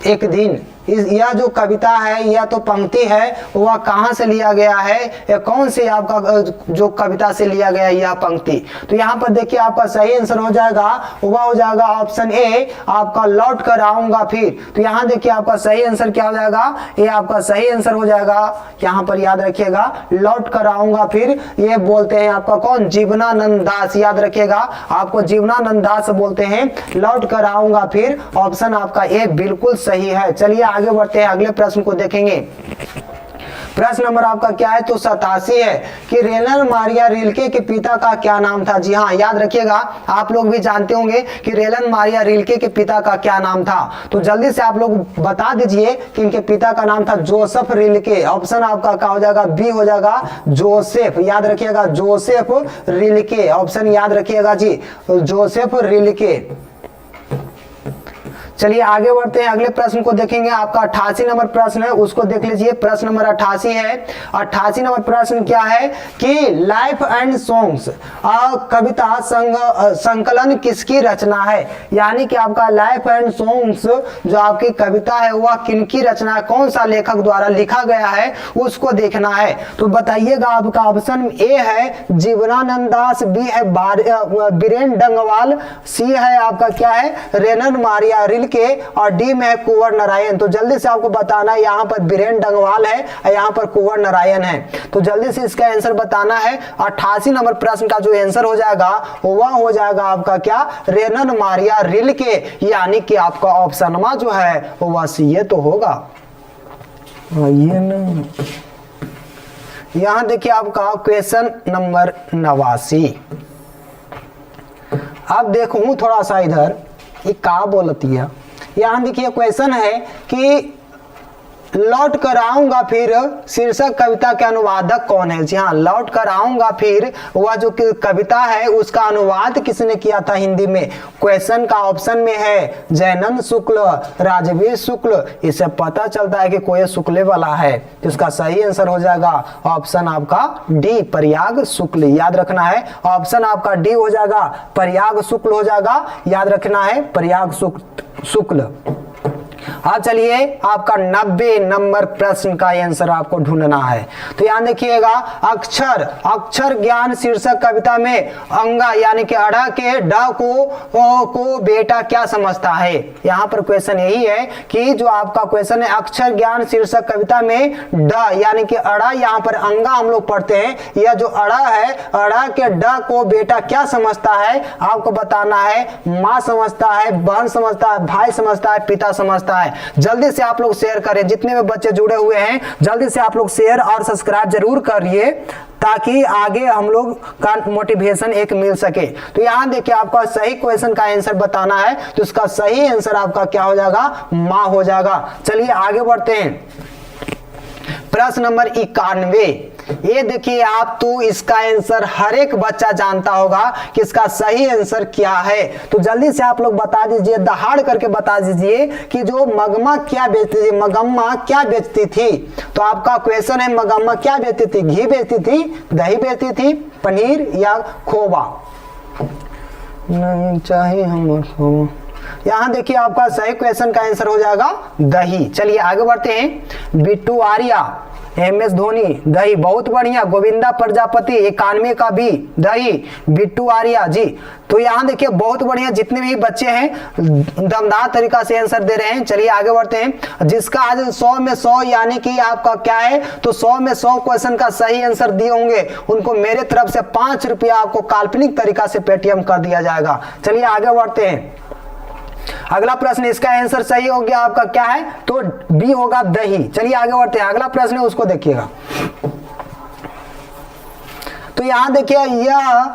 एक दिन। यह जो कविता है, यह तो पंक्ति है, वह कहाँ से लिया गया है? या कौन से आपका जो कविता से लिया गया यह पंक्ति? तो यहाँ पर देखिए आपका सही आंसर हो जाएगा, वह हो जाएगा ऑप्शन ए, आपका लौट कर आऊंगा फिर। तो यहाँ देखिए आपका सही आंसर क्या हो जाएगा? ये आपका सही आंसर हो जाएगा, यहाँ पर याद रखिएगा, लौट कर आऊंगा फिर। ये बोलते हैं आपका कौन? जीवनानंद दास। याद रखिएगा, आपको जीवनानंद दास बोलते हैं, लौट कर आऊंगा फिर। ऑप्शन आपका ए बिल्कुल सही है। चलिए आगे बढ़ते हैं, अगले प्रश्न को देखेंगे। प्रश्न नंबर आपका क्या है? तो 87 है कि रेनर मारिया रिल्के के पिता का क्या नाम था? जी हाँ, याद रखिएगा, आप लोग भी जानते होंगे कि रेलन मारिया रिल्के के पिता का क्या नाम था। तो जल्दी से आप लोग बता दीजिए कि इनके पिता का नाम था जोसेफ रिल्के। ऑप्शन आपका क्या हो जाएगा? बी हो जाएगा, जोसेफ। याद रखिएगा, जोसेफ रिल्के। ऑप्शन याद रखिएगा जी, जोसेफ रिल्के। चलिए आगे बढ़ते हैं, अगले प्रश्न को देखेंगे। आपका 88 नंबर प्रश्न है, उसको देख लीजिए। प्रश्न नंबर 88 है। 88 नंबर प्रश्न क्या है कि लाइफ एंड सॉन्ग्स कविता संकलन किसकी रचना है? यानी कि आपका लाइफ एंड सॉन्ग्स जो आपकी कविता है वह किनकी रचना है, कौन सा लेखक द्वारा लिखा गया है, उसको देखना है। तो बताइएगा, आपका ऑप्शन ए है जीवनानंद दास, बी है बीरेन डंगवाल, सी है आपका क्या है रेनन मारिया रिल्के, और डी में है कुंवर नारायण। तो जल्दी से आपको बताना है, यहाँ पर बीरेन डंगवाल है और यहाँ पर कुंवर नारायण है। तो जल्दी से इसका आंसर बताना है। 88 नंबर प्रश्न का जो आंसर हो जाएगा वह हो जाएगा आपका क्या? रेनन मारिया रिल्के। यानी कि आपका ऑप्शन में जो है वह सी ये तो होगा। यहाँ देखिए आपका क्वेश्चन नंबर 89। अब देखूं थोड़ा सा इधर, ये क्या बोलती है। यहाँ देखिए क्वेश्चन है कि लौट कर आऊंगा फिर शीर्षक कविता के अनुवादक कौन है? जी हाँ, लौट कर आऊंगा फिर वह जो कविता है उसका अनुवाद किसने किया था हिंदी में? क्वेश्चन का ऑप्शन में है जयनंद शुक्ल, राजवीर शुक्ल। इससे पता चलता है कि कोई शुक्ले वाला है। तो इसका सही आंसर हो जाएगा ऑप्शन आपका डी, प्रयाग शुक्ल। याद रखना है, ऑप्शन आपका डी हो जाएगा, प्रयाग शुक्ल हो जाएगा। याद रखना है, प्रयाग शुक्ल। हाँ चलिए, आपका 90 नंबर प्रश्न का आंसर आपको ढूंढना है। तो यहाँ देखिएगा, अक्षर ज्ञान शीर्षक कविता में अंगा यानी कि अड़ा के ड को बेटा क्या समझता है? यहाँ पर क्वेश्चन यही है कि जो आपका क्वेश्चन है अक्षर ज्ञान शीर्षक कविता में ड यानी कि अड़ा, यहाँ पर अंगा हम लोग पढ़ते हैं। यह जो अड़ा है, अड़ा के ड को बेटा क्या समझता है? आपको बताना है। माँ समझता है, बहन समझता है, भाई समझता है, पिता समझता है। जल्दी से आप लोग शेयर करें, जितने भी बच्चे जुड़े हुए हैं जल्दी से आप लोग शेयर और सब्सक्राइब जरूर करिए, ताकि आगे हम लोग का मोटिवेशन एक मिल सके। तो यहाँ देखिए, आपका सही क्वेश्चन का आंसर बताना है। तो इसका सही आंसर आपका क्या हो जाएगा? माँ हो जाएगा। चलिए आगे बढ़ते हैं, प्रश्न नंबर 91। ये देखिए, आप तो इसका आंसर हर एक बच्चा जानता होगा कि इसका सही आंसर क्या है। तो जल्दी से आप लोग बता दीजिए, दहाड़ करके बता दीजिए कि जो मगमा क्या बेचती थी, मगम्मा क्या बेचती थी? तो आपका क्वेश्चन है मगम्मा क्या बेचती थी? घी बेचती थी, दही बेचती थी, पनीर या खोवा? नहीं चाहिए हमें खोवा। यहाँ देखिए आपका सही क्वेश्चन का आंसर हो जाएगा दही। चलिए आगे बढ़ते हैं। बिट्टू आर्या, MS धोनी दही, बहुत बढ़िया। गोविंदा प्रजापति 91 का भी दही, बिट्टू आर्या जी। तो यहाँ देखिए बहुत बढ़िया, जितने भी बच्चे हैं दमदार तरीका से आंसर दे रहे हैं। चलिए आगे बढ़ते हैं। जिसका आज 100 में 100 यानी कि आपका क्या है, तो 100 में 100 क्वेश्चन का सही आंसर दिए होंगे उनको मेरे तरफ से 5 रुपया आपको काल्पनिक तरीका से पेटीएम कर दिया जाएगा। चलिए आगे बढ़ते हैं। अगला प्रश्न, इसका आंसर सही हो गया आपका क्या है, तो बी होगा दही। चलिए आगे बढ़ते हैं। अगला प्रश्न है उसको देखिएगा। तो यहाँ देखिए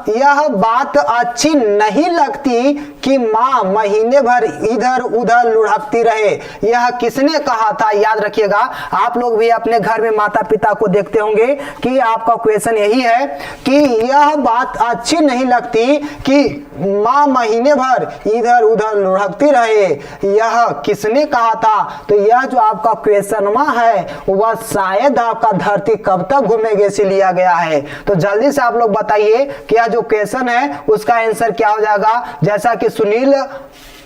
यह बात अच्छी नहीं लगती कि माँ महीने भर इधर उधर लुढ़कती रहे, यह किसने कहा था? याद रखिएगा, आप लोग भी अपने घर में माता पिता को देखते होंगे कि आपका क्वेश्चन यही है कि यह बात अच्छी नहीं लगती कि माँ महीने भर इधर उधर लुढ़कती रहे, यह किसने कहा था? तो यह जो आपका क्वेश्चन है वह शायद आपका धरती कब तक घूमेगी से लिया गया है। तो जल्दी से आप लोग बताइए कि यह जो क्वेश्चन है उसका आंसर क्या हो जाएगा। जैसा कि सुनील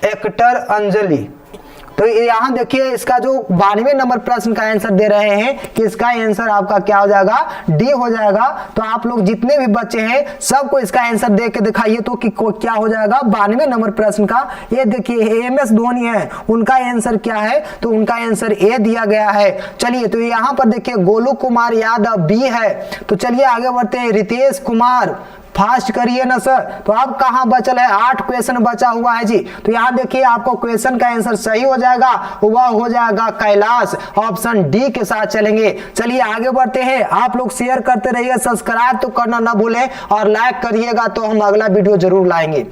एक्टर अंजलि, तो यहां देखिए इसका जो 92 नंबर प्रश्न का आंसर दे रहे हैं कि इसका आंसर आपका क्या हो जाएगा, डी हो जाएगा। तो आप लोग जितने भी बच्चे हैं सबको इसका आंसर दे के दिखाइए तो कि क्या हो जाएगा 92 नंबर प्रश्न का। ये देखिए MS धोनी है, उनका आंसर क्या है, तो उनका आंसर ए दिया गया है। चलिए तो यहाँ पर देखिए गोलू कुमार यादव बी है। तो चलिए आगे बढ़ते हैं। रितेश कुमार, फास्ट करिए ना सर। तो अब कहां बचल है, 8 क्वेश्चन बचा हुआ है जी। तो यहाँ देखिए आपको क्वेश्चन का आंसर सही हो जाएगा, वह हो जाएगा कैलाश, ऑप्शन डी के साथ चलेंगे। चलिए आगे बढ़ते हैं। आप लोग शेयर करते रहिए, सब्सक्राइब तो करना ना भूलें और लाइक करिएगा तो हम अगला वीडियो जरूर लाएंगे।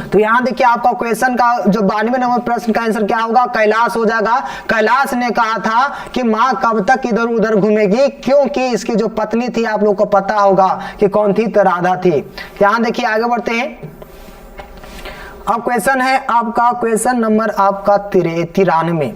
तो यहाँ देखिए आपका क्वेश्चन का जो 92 नंबर प्रश्न का आंसर क्या होगा, कैलाश हो जाएगा। कैलाश ने कहा था कि माँ कब तक इधर उधर घूमेगी, क्योंकि इसकी जो पत्नी थी आप लोग को पता होगा कि कौन थी, तो राधा थी। यहाँ देखिए आगे बढ़ते हैं। अब क्वेश्चन है आपका क्वेश्चन नंबर आपका 93।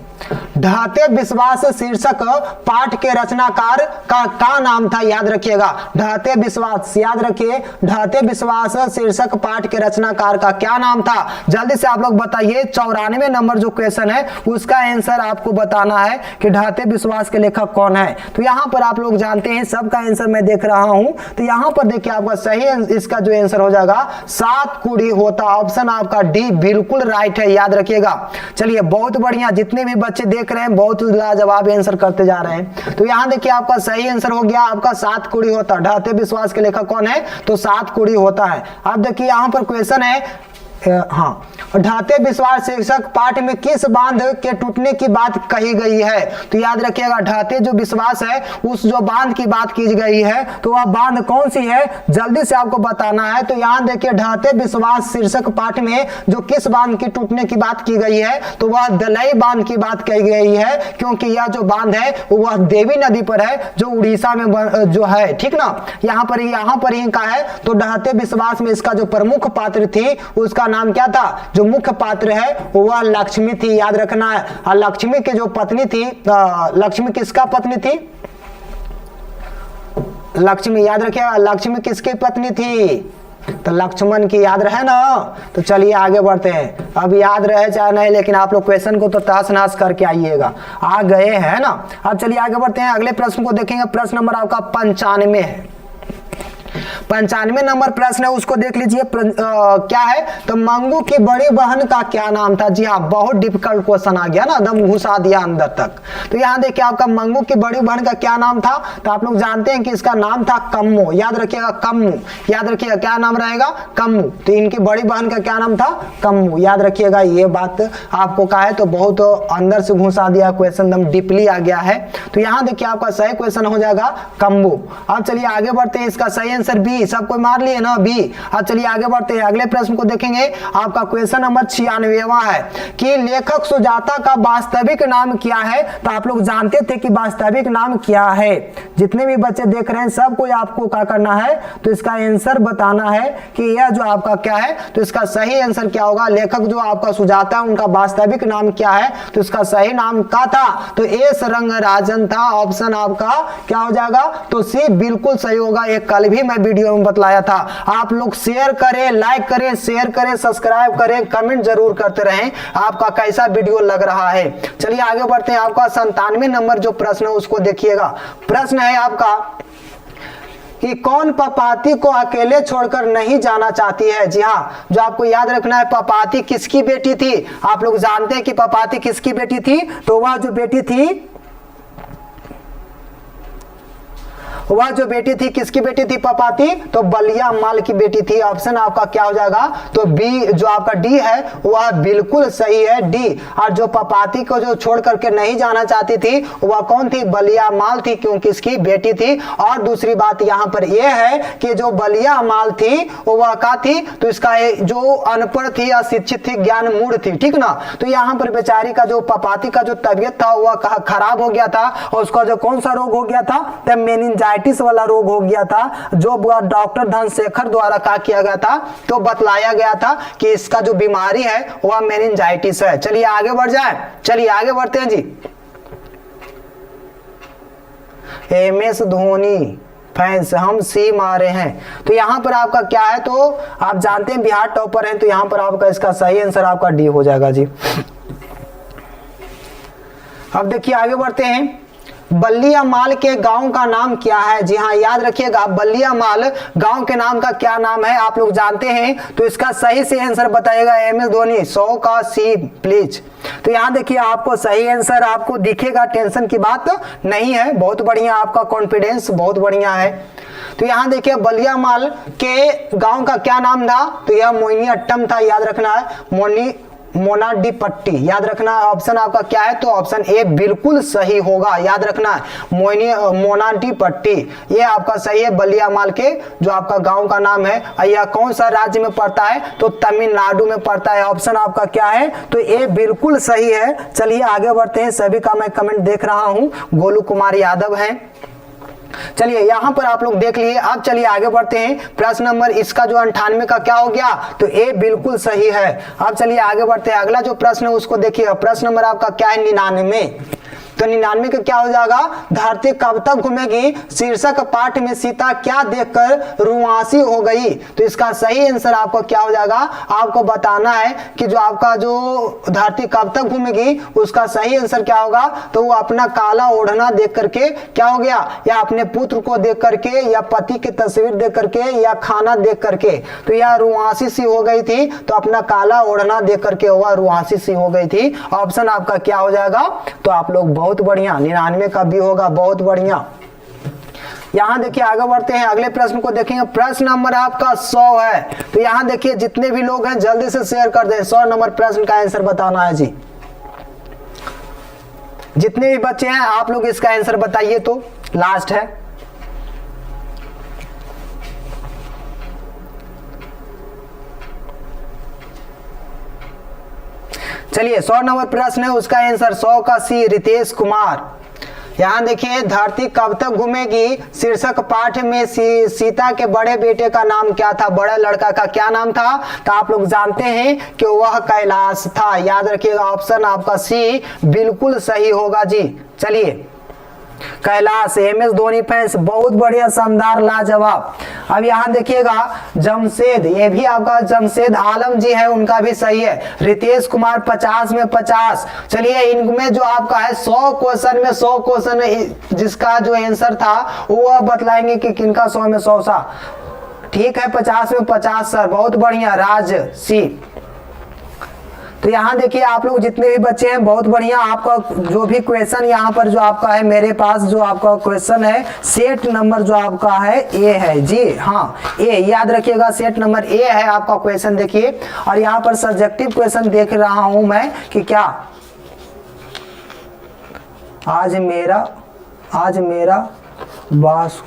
ढाते विश्वास शीर्षक पाठ के रचनाकार का नाम था? याद रखिएगा, ढाते विश्वास, याद रखिए ढाते विश्वास शीर्षक पाठ के रचनाकार का क्या नाम था? जल्दी से आप लोग बताइए। 94 नंबर जो क्वेश्चन है उसका आंसर आपको बताना है कि ढाते विश्वास के लेखक कौन है। तो यहाँ पर आप लोग जानते हैं, सबका आंसर मैं देख रहा हूं। तो यहाँ पर देखिए आपका सही इसका जो आंसर हो जाएगा 7 कुड़ी होता, ऑप्शन आपका डी बिल्कुल राइट है, याद रखिएगा। चलिए बहुत बढ़िया, जितने भी बच्चे देख रहे हैं बहुत लाजवाब आंसर करते जा रहे हैं। तो यहाँ देखिए आपका सही आंसर हो गया आपका 7 कुड़ी होता। ढाते विश्वास के लेखक कौन है, तो 7 कुड़ी होता है। अब देखिए यहाँ पर क्वेश्चन है, हाँ, ढाते विश्वास शीर्षक पाठ में किस बांध के टूटने की बात कही गई है? तो याद रखिएगा ढाते जो विश्वास है उस जो बांध की बात की गई है तो वह बांध कौन सी है, जल्दी से आपको बताना है। तो यहाँ देखिए ढाते विश्वास शीर्षक पाठ में जो किस बांध की टूटने की बात की गई है तो वह दलई बांध की बात कही गई है, क्योंकि यह जो बांध है वह देवी नदी पर है जो उड़ीसा में जो है, ठीक ना। यहाँ पर ही का है। तो ढाते विश्वास में इसका जो प्रमुख पात्र थी उसका नाम क्या था, जो मुख्य पात्र है वह लक्ष्मी थी, याद रखना है। और लक्ष्मी की जो पत्नी थी, लक्ष्मी किसका पत्नी थी, लक्ष्मी, याद रखिएगा लक्ष्मी किसकी पत्नी थी, तो लक्ष्मण की, याद रहे ना। तो चलिए आगे बढ़ते हैं। अब याद रहे चाहे नहीं, लेकिन आप लोग क्वेश्चन को तो तहस नहस करके आइएगा, आ गए हैं ना। अब चलिए आगे बढ़ते हैं, अगले प्रश्न को देखेंगे। प्रश्न नंबर आपका 95 है। 95 नंबर प्रश्न है उसको देख लीजिए। क्या है, तो मंगू की बड़ी बहन का क्या नाम था? जी हाँ, बहुत डिफिकल्ट क्वेश्चन आ गया ना, दम घुसा दिया अंदर तक। तो यहाँ देखिए आपका मंगू की बड़ी बहन का क्या नाम था, तो आप लोग जानते हैं कि इसका नाम था कम्मू, याद रखिएगा कम्मू, याद रखिएगा क्या नाम रहेगा, कम्मू। तो इनकी बड़ी बहन का क्या नाम था, कम्मू, याद रखिएगा। ये बात आपको कहा है तो बहुत अंदर से घुसा दिया क्वेश्चन, दम डीपली आ गया है। तो यहाँ देखिए आपका सही क्वेश्चन हो जाएगा कम्बू। अब चलिए आगे बढ़ते हैं, इसका सही आंसर बी, सबको मार लिए ना बी। अब चलिए आगे बढ़ते हैं, अगले प्रश्न को देखेंगे। आपका क्वेश्चन नंबर 96वां है कि लेखक सुजाता का वास्तविक नाम क्या है? तो आप लोग जानते थे कि वास्तविक नाम क्या है, जितने भी बच्चे देख रहे हैं सबको आपको क्या करना है, तो इसका आंसर बताना है कि यह जो आपका क्या है, तो इसका सही आंसर क्या होगा। लेखक जो आपका सुजाता उनका वास्तविक नाम क्या है, तो इसका सही नाम क्या था, तो एस रंगराजन था, ऑप्शन आपका क्या हो जाएगा, तो सी बिल्कुल सही होगा। एक कल भी मैं मैं वीडियो में बतलाया था। आप लोग शेयर करें, लाइक करें, शेयर करें, सब्सक्राइब करें, कमेंट जरूर करते रहें आपका कैसा वीडियो लग रहा है। चलिए आगे बढ़ते हैं। आपका 97 नंबर जो प्रश्न है उसको देखिएगा। प्रश्न है आपका कि कौन पपाती को अकेले छोड़कर नहीं जाना चाहती है। जी हाँ, जो आपको याद रखना है, पपाती किसकी बेटी थी? आप लोग जानते हैं कि पपाती किसकी बेटी थी? तो वह जो बेटी थी, वह जो बेटी थी किसकी बेटी थी? पपाती, तो बलिया माल की बेटी थी। ऑप्शन आपका क्या हो जाएगा? तो बी, जो आपका डी है वह बिल्कुल सही है, डी। और जो पपाती को जो छोड़ करके नहीं जाना चाहती थी वह कौन थी? बलिया माल थी, क्योंकि इसकी बेटी थी। और दूसरी बात यहाँ पर यह है कि जो बलिया माल थी वह क्या थी? तो इसका जो अनपढ़ थी, अशिक्षित थी, ज्ञान मूढ़ थी, ठीक ना। तो यहाँ पर बेचारी का जो पपाती का जो तबियत था वह खराब हो गया था, और उसका जो कौन सा रोग हो गया था? तो मेनिंजाइटिस वाला रोग हो गया था, जो डॉक्टर धनशेखर द्वारा क्या किया गया था? तो बतलाया गया था कि इसका जो बीमारी है वह मेनिंजाइटिस है। चलिए आगे बढ़ जाए, चलिए आगे बढ़ते हैं जी। MS धोनी फैंस हम सी मारे हैं। तो यहां पर आपका क्या है? तो आप जानते हैं बिहार टॉपर है, तो यहां पर आपका इसका सही आंसर आपका डी हो जाएगा जी। अब देखिए आगे बढ़ते हैं। बलिया माल के गांव का नाम क्या है? जी हाँ, याद रखिएगा, बलिया माल गांव के नाम का क्या नाम है? आप लोग जानते हैं, तो इसका सही से आंसर बताइएगा MS धोनी। 100 का सी प्लीज। तो यहाँ देखिए आपको सही आंसर आपको दिखेगा, टेंशन की बात नहीं है। बहुत बढ़िया, आपका कॉन्फिडेंस बहुत बढ़िया है। तो यहाँ देखिए बलिया माल के गांव का क्या नाम था? तो यह मोहिनीअट्टम था, याद रखना है, मोनाडीपट्टी, याद रखना है। ऑप्शन आपका क्या है? तो ऑप्शन ए बिल्कुल सही होगा, याद रखना है, मोनाडीपट्टी, ये आपका सही है। बलिया माल के जो आपका गांव का नाम है, यह कौन सा राज्य में पड़ता है? तो तमिलनाडु में पड़ता है। ऑप्शन आपका क्या है? तो ए बिल्कुल सही है। चलिए आगे बढ़ते हैं। सभी का मैं कमेंट देख रहा हूं, गोलू कुमार यादव है। चलिए यहां पर आप लोग देख लिए। अब चलिए आगे बढ़ते हैं। प्रश्न नंबर इसका जो 98 का क्या हो गया? तो ए बिल्कुल सही है। अब चलिए आगे बढ़ते हैं। अगला जो प्रश्न है उसको देखिए। प्रश्न नंबर आपका क्या है? 99। तो 99 का क्या हो जाएगा? धरती कब तक घूमेगी? शीर्षक पाठ में सीता क्या देखकर रुआंसी हो गई? तो इसका सही आंसर आपको क्या हो जाएगा? आपको बताना है कि जो आपका जो धरती कब तक घूमेगी उसका सही आंसर क्या होगा? तो वो अपना काला ओढ़ना देख करके क्या हो गया? या अपने पुत्र को देख करके, या पति की तस्वीर देख करके, या खाना देख करके। तो यह रुआंसी सी हो गई थी, तो अपना काला ओढ़ना देख करके वह रुआंसी सी हो गई थी। ऑप्शन आपका क्या हो जाएगा? तो आप लोग बहुत बढ़िया, 99 का भी होगा, बहुत बढ़िया। यहां देखिए आगे बढ़ते हैं। अगले प्रश्न को देखेंगे। प्रश्न नंबर आपका 100 है। तो यहां देखिए जितने भी लोग हैं जल्दी से शेयर कर दें। 100 नंबर प्रश्न का आंसर बताना है जी। जितने भी बच्चे हैं आप लोग इसका आंसर बताइए। तो लास्ट है। चलिए 100 नंबर प्रश्न है, उसका आंसर 100 का सी रितेश कुमार। यहां देखिए धरती कब तक घूमेगी शीर्षक पाठ में सीता के बड़े बेटे का नाम क्या था? बड़े लड़का का क्या नाम था? तो आप लोग जानते हैं कि वह कैलाश था। याद रखिएगा, ऑप्शन आपका सी बिल्कुल सही होगा जी। चलिए कैलाश, MS धोनी फैंस, बहुत बढ़िया, शानदार, लाजवाब। अब यहाँ देखिएगा जमशेद, ये भी आपका जमशेद आलम जी है, उनका भी सही है। रितेश कुमार 50 में 50। चलिए इनमें जो आपका है 100 क्वेश्चन में 100 क्वेश्चन जिसका जो आंसर था वो बतलाएंगे कि किनका 100 में 100 सा। ठीक है, 50 में 50 सर, बहुत बढ़िया। राज सी। तो यहाँ देखिए आप लोग जितने भी बच्चे हैं बहुत बढ़िया। आपका जो भी क्वेश्चन यहाँ पर जो आपका है, मेरे पास जो आपका क्वेश्चन है सेट नंबर जो आपका है ए है जी। हाँ ए, याद रखिएगा सेट नंबर ए है आपका क्वेश्चन। देखिए और यहाँ पर सब्जेक्टिव क्वेश्चन देख रहा हूं मैं कि क्या आज मेरा बास।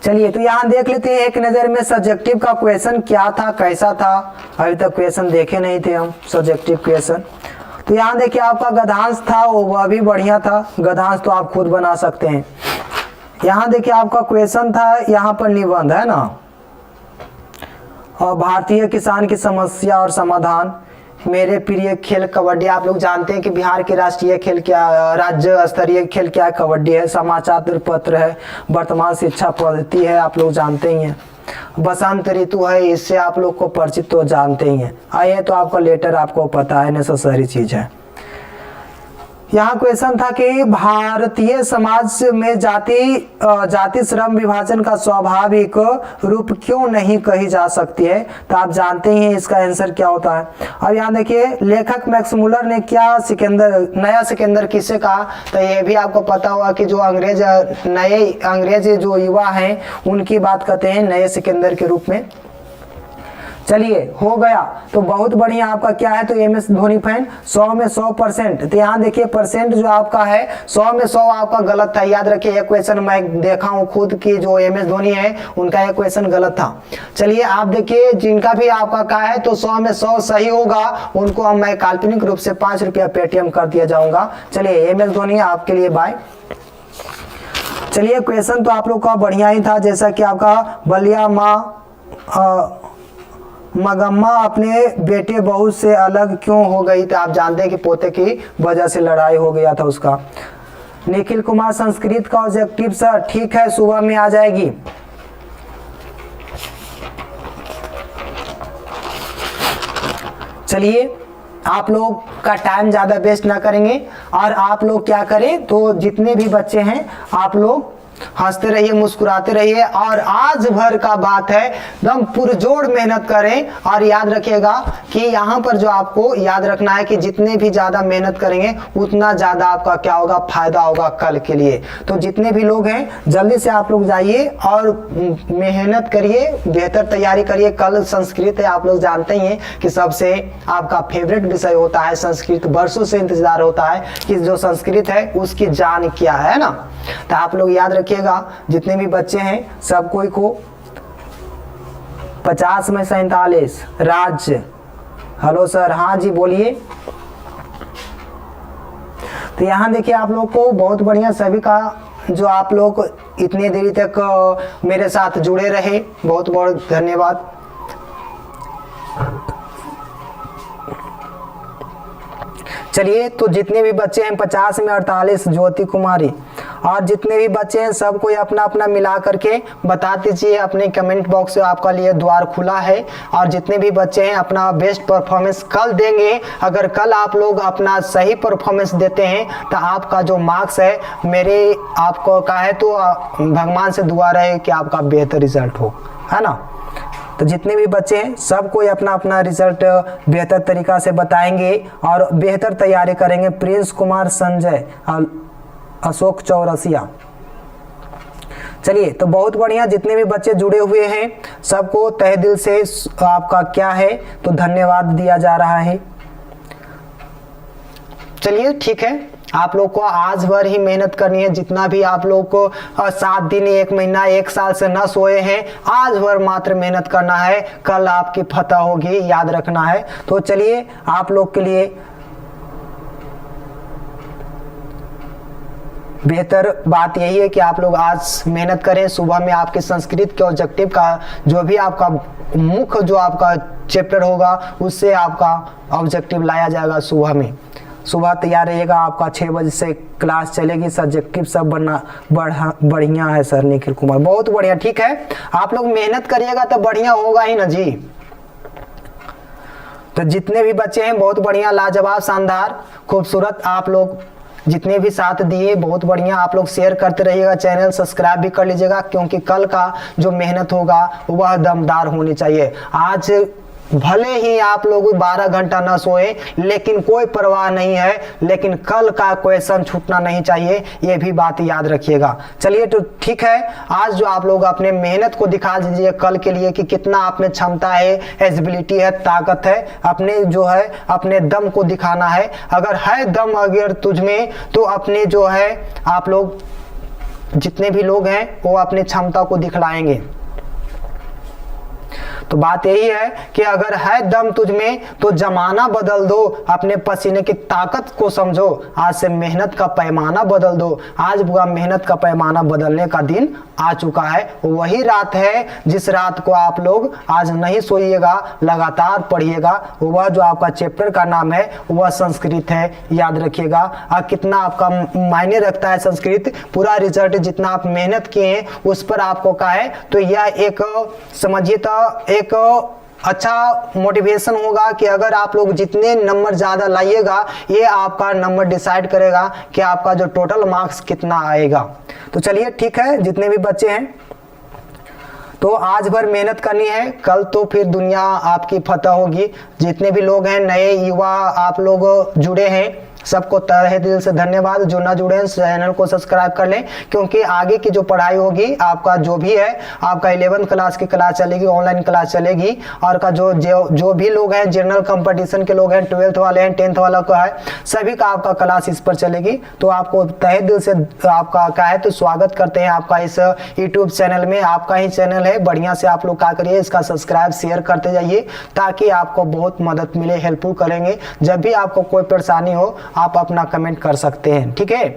चलिए तो यहाँ देख लेते हैं एक नजर में सब्जेक्टिव का क्वेश्चन क्या था, कैसा था। अभी तक क्वेश्चन देखे नहीं थे हम सब्जेक्टिव क्वेश्चन। तो यहाँ देखिए आपका गद्यांश था, वह भी बढ़िया था। गद्यांश तो आप खुद बना सकते हैं। यहाँ देखिए आपका क्वेश्चन था, यहाँ पर निबंध है ना, और भारतीय किसान की समस्या और समाधान, मेरे प्रिय खेल कबड्डी। आप लोग जानते हैं कि बिहार के राष्ट्रीय खेल क्या, राज्य स्तरीय खेल क्या है, कबड्डी है। समाचार पत्र है, वर्तमान शिक्षा पद्धति है, आप लोग जानते ही हैं। बसंत ऋतु है, इससे आप लोग को परिचित तो जानते ही हैं। आइए तो आपका लेटर आपको पता है, नेसेसरी चीज है। यहाँ क्वेश्चन था कि भारतीय समाज में जाति श्रम विभाजन का स्वाभाविक रूप क्यों नहीं कही जा सकती है। तो आप जानते ही हैं इसका आंसर क्या होता है। अब यहाँ देखिए, लेखक मैक्स मुलर ने क्या नया सिकंदर किसे कहा। तो ये भी आपको पता होगा कि जो नए अंग्रेज जो युवा हैं उनकी बात करते हैं नए सिकंदर के रूप में। चलिए हो गया, तो बहुत बढ़िया आपका क्या है, तो MS धोनी फैन 100 में 100%। तो यहाँ देखिए परसेंट जो आपका है 100 में 100 आपका गलत था। याद रखिए, ये क्वेश्चन मैं देखा हूँ खुद की, जो MS धोनी है उनका ये क्वेश्चन गलत था। चलिए आप देखिए, जिनका भी आपका का है तो 100 में 100 सही होगा, उनको अब मैं काल्पनिक रूप से 5 रुपया पेटीएम कर दिया जाऊंगा। चलिए MS धोनी आपके लिए बाय। चलिए क्वेश्चन तो आप लोग का बढ़िया ही था, जैसा कि आपका बलिया माँ मगम्मा अपने बेटे बहू से अलग क्यों हो गई। तो आप जानते हैं कि पोते की वजह से लड़ाई हो गया था उसका। निखिल कुमार संस्कृत का ऑब्जेक्टिव सर, ठीक है सुबह में आ जाएगी। चलिए आप लोग का टाइम ज़्यादा वेस्ट ना करेंगे, और आप लोग क्या करें, तो जितने भी बच्चे हैं आप लोग हंसते रहिए, मुस्कुराते रहिए, और आज भर का बात है एकदम पुरजोर मेहनत करें। और याद रखिएगा कि यहाँ पर जो आपको याद रखना है कि जितने भी ज़्यादा मेहनत करेंगे उतना ज़्यादा आपका क्या होगा, फायदा होगा कल के लिए। तो जितने भी लोग हैं जल्दी से आप लोग जाइए और मेहनत करिए, बेहतर तैयारी करिए। कल संस्कृत है, आप लोग जानते ही हैं कि सबसे आपका फेवरेट विषय होता है संस्कृत। वर्षों से इंतजार होता है कि जो संस्कृत है उसकी जान क्या है ना। तो आप लोग याद रखिएगा, जितने भी बच्चे हैं सब कोई को 50 में 47 राज्य। हेलो सर, हाँ जी बोलिए। तो यहाँ देखिए आप लोग को बहुत बढ़िया सभी का, जो आप लोग इतनी देरी तक मेरे साथ जुड़े रहे, बहुत बहुत धन्यवाद। चलिए तो जितने भी बच्चे हैं 50 में 48 ज्योति कुमारी, और जितने भी बच्चे हैं सब कोई अपना अपना मिला करके बता दीजिए अपने कमेंट बॉक्स से, आपका लिए द्वार खुला है। और जितने भी बच्चे हैं अपना बेस्ट परफॉर्मेंस कल देंगे। अगर कल आप लोग अपना सही परफॉर्मेंस देते हैं तो आपका जो मार्क्स है मेरे आपको का है, तो भगवान से दुआ रहे कि आपका बेहतर रिजल्ट हो, है ना। तो जितने भी बच्चे हैं सब कोई अपना अपना रिजल्ट बेहतर तरीका से बताएंगे और बेहतर तैयारी करेंगे। प्रिंस कुमार संजय, अशोक चौरसिया। चलिए तो बहुत बढ़िया, जितने भी बच्चे जुड़े हुए हैं सबको तहे दिल से आपका क्या है तो धन्यवाद दिया जा रहा है। चलिए ठीक है, आप लोग को आज भर ही मेहनत करनी है। जितना भी आप लोग को 7 दिन, 1 महीना, 1 साल से न सोए हैं, आज भर मात्र मेहनत करना है, कल आपकी फतह होगी, याद रखना है। तो चलिए आप लोग के लिए बेहतर बात यही है कि आप लोग आज मेहनत करें। सुबह में आपके संस्कृत के ऑब्जेक्टिव का जो भी आपका मुख्य जो आपका चैप्टर होगा उससे आपका ऑब्जेक्टिव लाया जाएगा सुबह में। सुबह तैयार रहिएगा, आपका 6 बजे से क्लास चलेगी। सब्जेक्टिव सब बनना बढ़िया है सर निखिल कुमार, बहुत बढ़िया। ठीक है, आप लोग मेहनत करिएगा तो बढ़िया होगा ही ना जी। तो जितने भी बच्चे हैं बहुत बढ़िया, लाजवाब, शानदार, खूबसूरत, आप लोग जितने भी साथ दिए बहुत बढ़िया। आप लोग शेयर करते रहिएगा, चैनल सब्सक्राइब भी कर लीजिएगा, क्योंकि कल का जो मेहनत होगा वह दमदार होनी चाहिए। आज भले ही आप लोग 12 घंटा न सोए, लेकिन कोई परवाह नहीं है, लेकिन कल का क्वेश्चन छूटना नहीं चाहिए, ये भी बात याद रखिएगा। चलिए तो ठीक है, आज जो आप लोग अपने मेहनत को दिखा दीजिए कल के लिए कि कितना आप में क्षमता है, एबिलिटी है, ताकत है। अपने जो है अपने दम को दिखाना है। अगर है दम अगर तुझ में, तो अपने जो है आप लोग जितने भी लोग हैं वो अपने क्षमता को दिखलाएंगे। तो बात यही है कि अगर है दम तुझ में तो जमाना बदल दो, अपने पसीने की ताकत को समझो, आज से मेहनत का पैमाना बदल दो। आज बुआ मेहनत का पैमाना बदलने का दिन आ चुका है। वही रात है जिस रात को आप लोग आज नहीं सोइएगा, लगातार पढ़िएगा। वह जो आपका चैप्टर का नाम है वह संस्कृत है, याद रखिएगा। कितना आपका मायने रखता है संस्कृत, पूरा रिजल्ट जितना आप मेहनत किए हैं उस पर आपको का है। तो यह एक समझिए तो एक अच्छा मोटिवेशन होगा कि अगर आप लोग जितने नंबर ज़्यादा लाइएगा ये आपका नंबर डिसाइड करेगा कि आपका जो टोटल मार्क्स कितना आएगा। तो चलिए ठीक है, जितने भी बच्चे हैं तो आज भर मेहनत करनी है, कल तो फिर दुनिया आपकी फतह होगी। जितने भी लोग हैं नए युवा आप लोग जुड़े हैं सबको तहे दिल से धन्यवाद। जो ना जुड़े हैं चैनल को सब्सक्राइब कर लें, क्योंकि आगे की जो पढ़ाई होगी आपका जो भी है, आपका 11th क्लास की क्लास चलेगी, ऑनलाइन क्लास चलेगी। और का जो भी लोग हैं जनरल कंपटीशन के लोग हैं, 12th वाले हैं, 10th वाला का है, सभी का आपका क्लास इस पर चलेगी। तो आपको तहे दिल से आपका क्या है तो स्वागत करते हैं आपका इस यूट्यूब चैनल में। आपका ही चैनल है, बढ़िया से आप लोग क्या करिए इसका सब्सक्राइब शेयर करते जाइए ताकि आपको बहुत मदद मिले, हेल्पफुल करेंगे। जब भी आपको कोई परेशानी हो आप अपना कमेंट कर सकते हैं, ठीक है।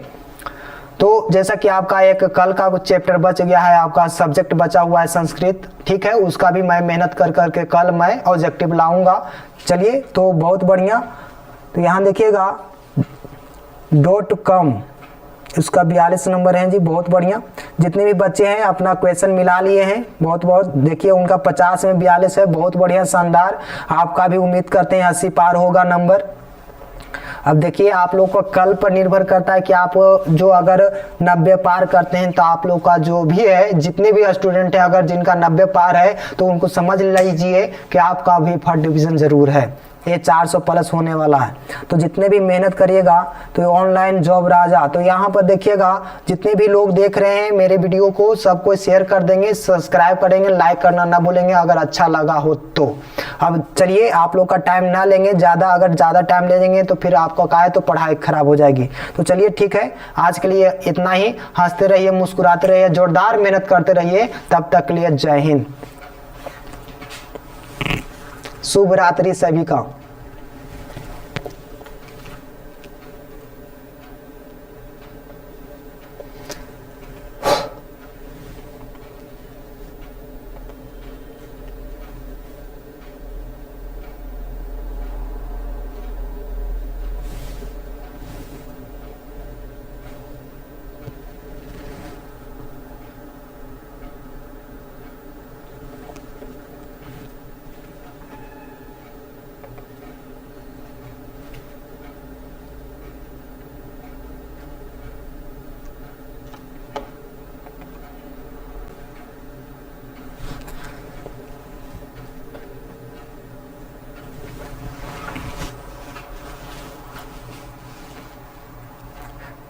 तो जैसा कि आपका एक कल का कुछ चैप्टर बच गया है, आपका सब्जेक्ट बचा हुआ है संस्कृत, ठीक है, उसका भी मैं मेहनत कर करके कल मैं ऑब्जेक्टिव लाऊंगा। चलिए तो बहुत बढ़िया। तो यहाँ देखिएगा डॉट कम, उसका 42 नंबर है जी, बहुत बढ़िया। जितने भी बच्चे हैं अपना क्वेश्चन मिला लिए हैं, बहुत बहुत देखिए उनका 50 में 42 है, बहुत बढ़िया शानदार। आपका भी उम्मीद करते हैं 80 पार होगा नंबर। अब देखिए आप लोग को कल पर निर्भर करता है कि आप जो अगर 90 पार करते हैं तो आप लोग का जो भी है, जितने भी स्टूडेंट है अगर जिनका 90 पार है तो उनको समझ लीजिए कि आपका भी फर्स्ट डिवीजन जरूर है, ये 400 प्लस होने वाला है। तो जितने भी मेहनत करिएगा तो ऑनलाइन जॉब राजा। तो यहाँ पर देखिएगा जितने भी लोग देख रहे हैं मेरे वीडियो को सबको शेयर कर देंगे, सब्सक्राइब करेंगे, लाइक करना ना भूलेंगे अगर अच्छा लगा हो तो। अब चलिए आप लोग का टाइम ना लेंगे ज़्यादा, अगर ज़्यादा टाइम ले लेंगे तो फिर आपको क्या है तो पढ़ाई खराब हो जाएगी। तो चलिए ठीक है, आज के लिए इतना ही। हंसते रहिए, मुस्कुराते रहिए, जोरदार मेहनत करते रहिए। तब तक के लिए जय हिंद, शुभ रात्रि सभी का।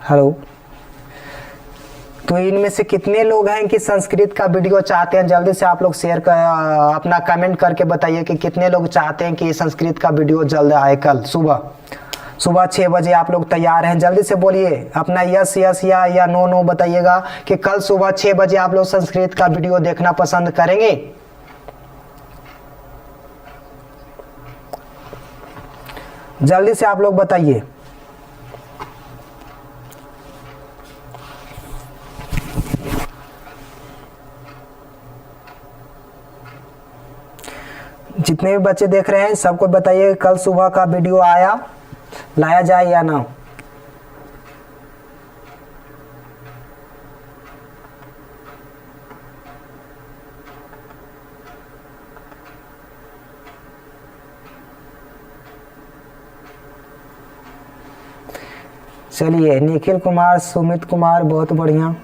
हेलो, तो इनमें से कितने लोग हैं कि संस्कृत का वीडियो चाहते हैं? जल्दी से आप लोग शेयर कर अपना कमेंट करके बताइए कि कितने लोग चाहते हैं कि संस्कृत का वीडियो जल्द आए। कल सुबह 6 बजे आप लोग तैयार हैं? जल्दी से बोलिए अपना यस यस या नो नो बताइएगा कि कल सुबह 6 बजे आप लोग संस्कृत का वीडियो देखना पसंद करेंगे। जल्दी से आप लोग बताइए। जितने भी बच्चे देख रहे हैं सबको बताइए कल सुबह का वीडियो लाया जाए या ना। चलिए निखिल कुमार, सुमित कुमार, बहुत बढ़िया।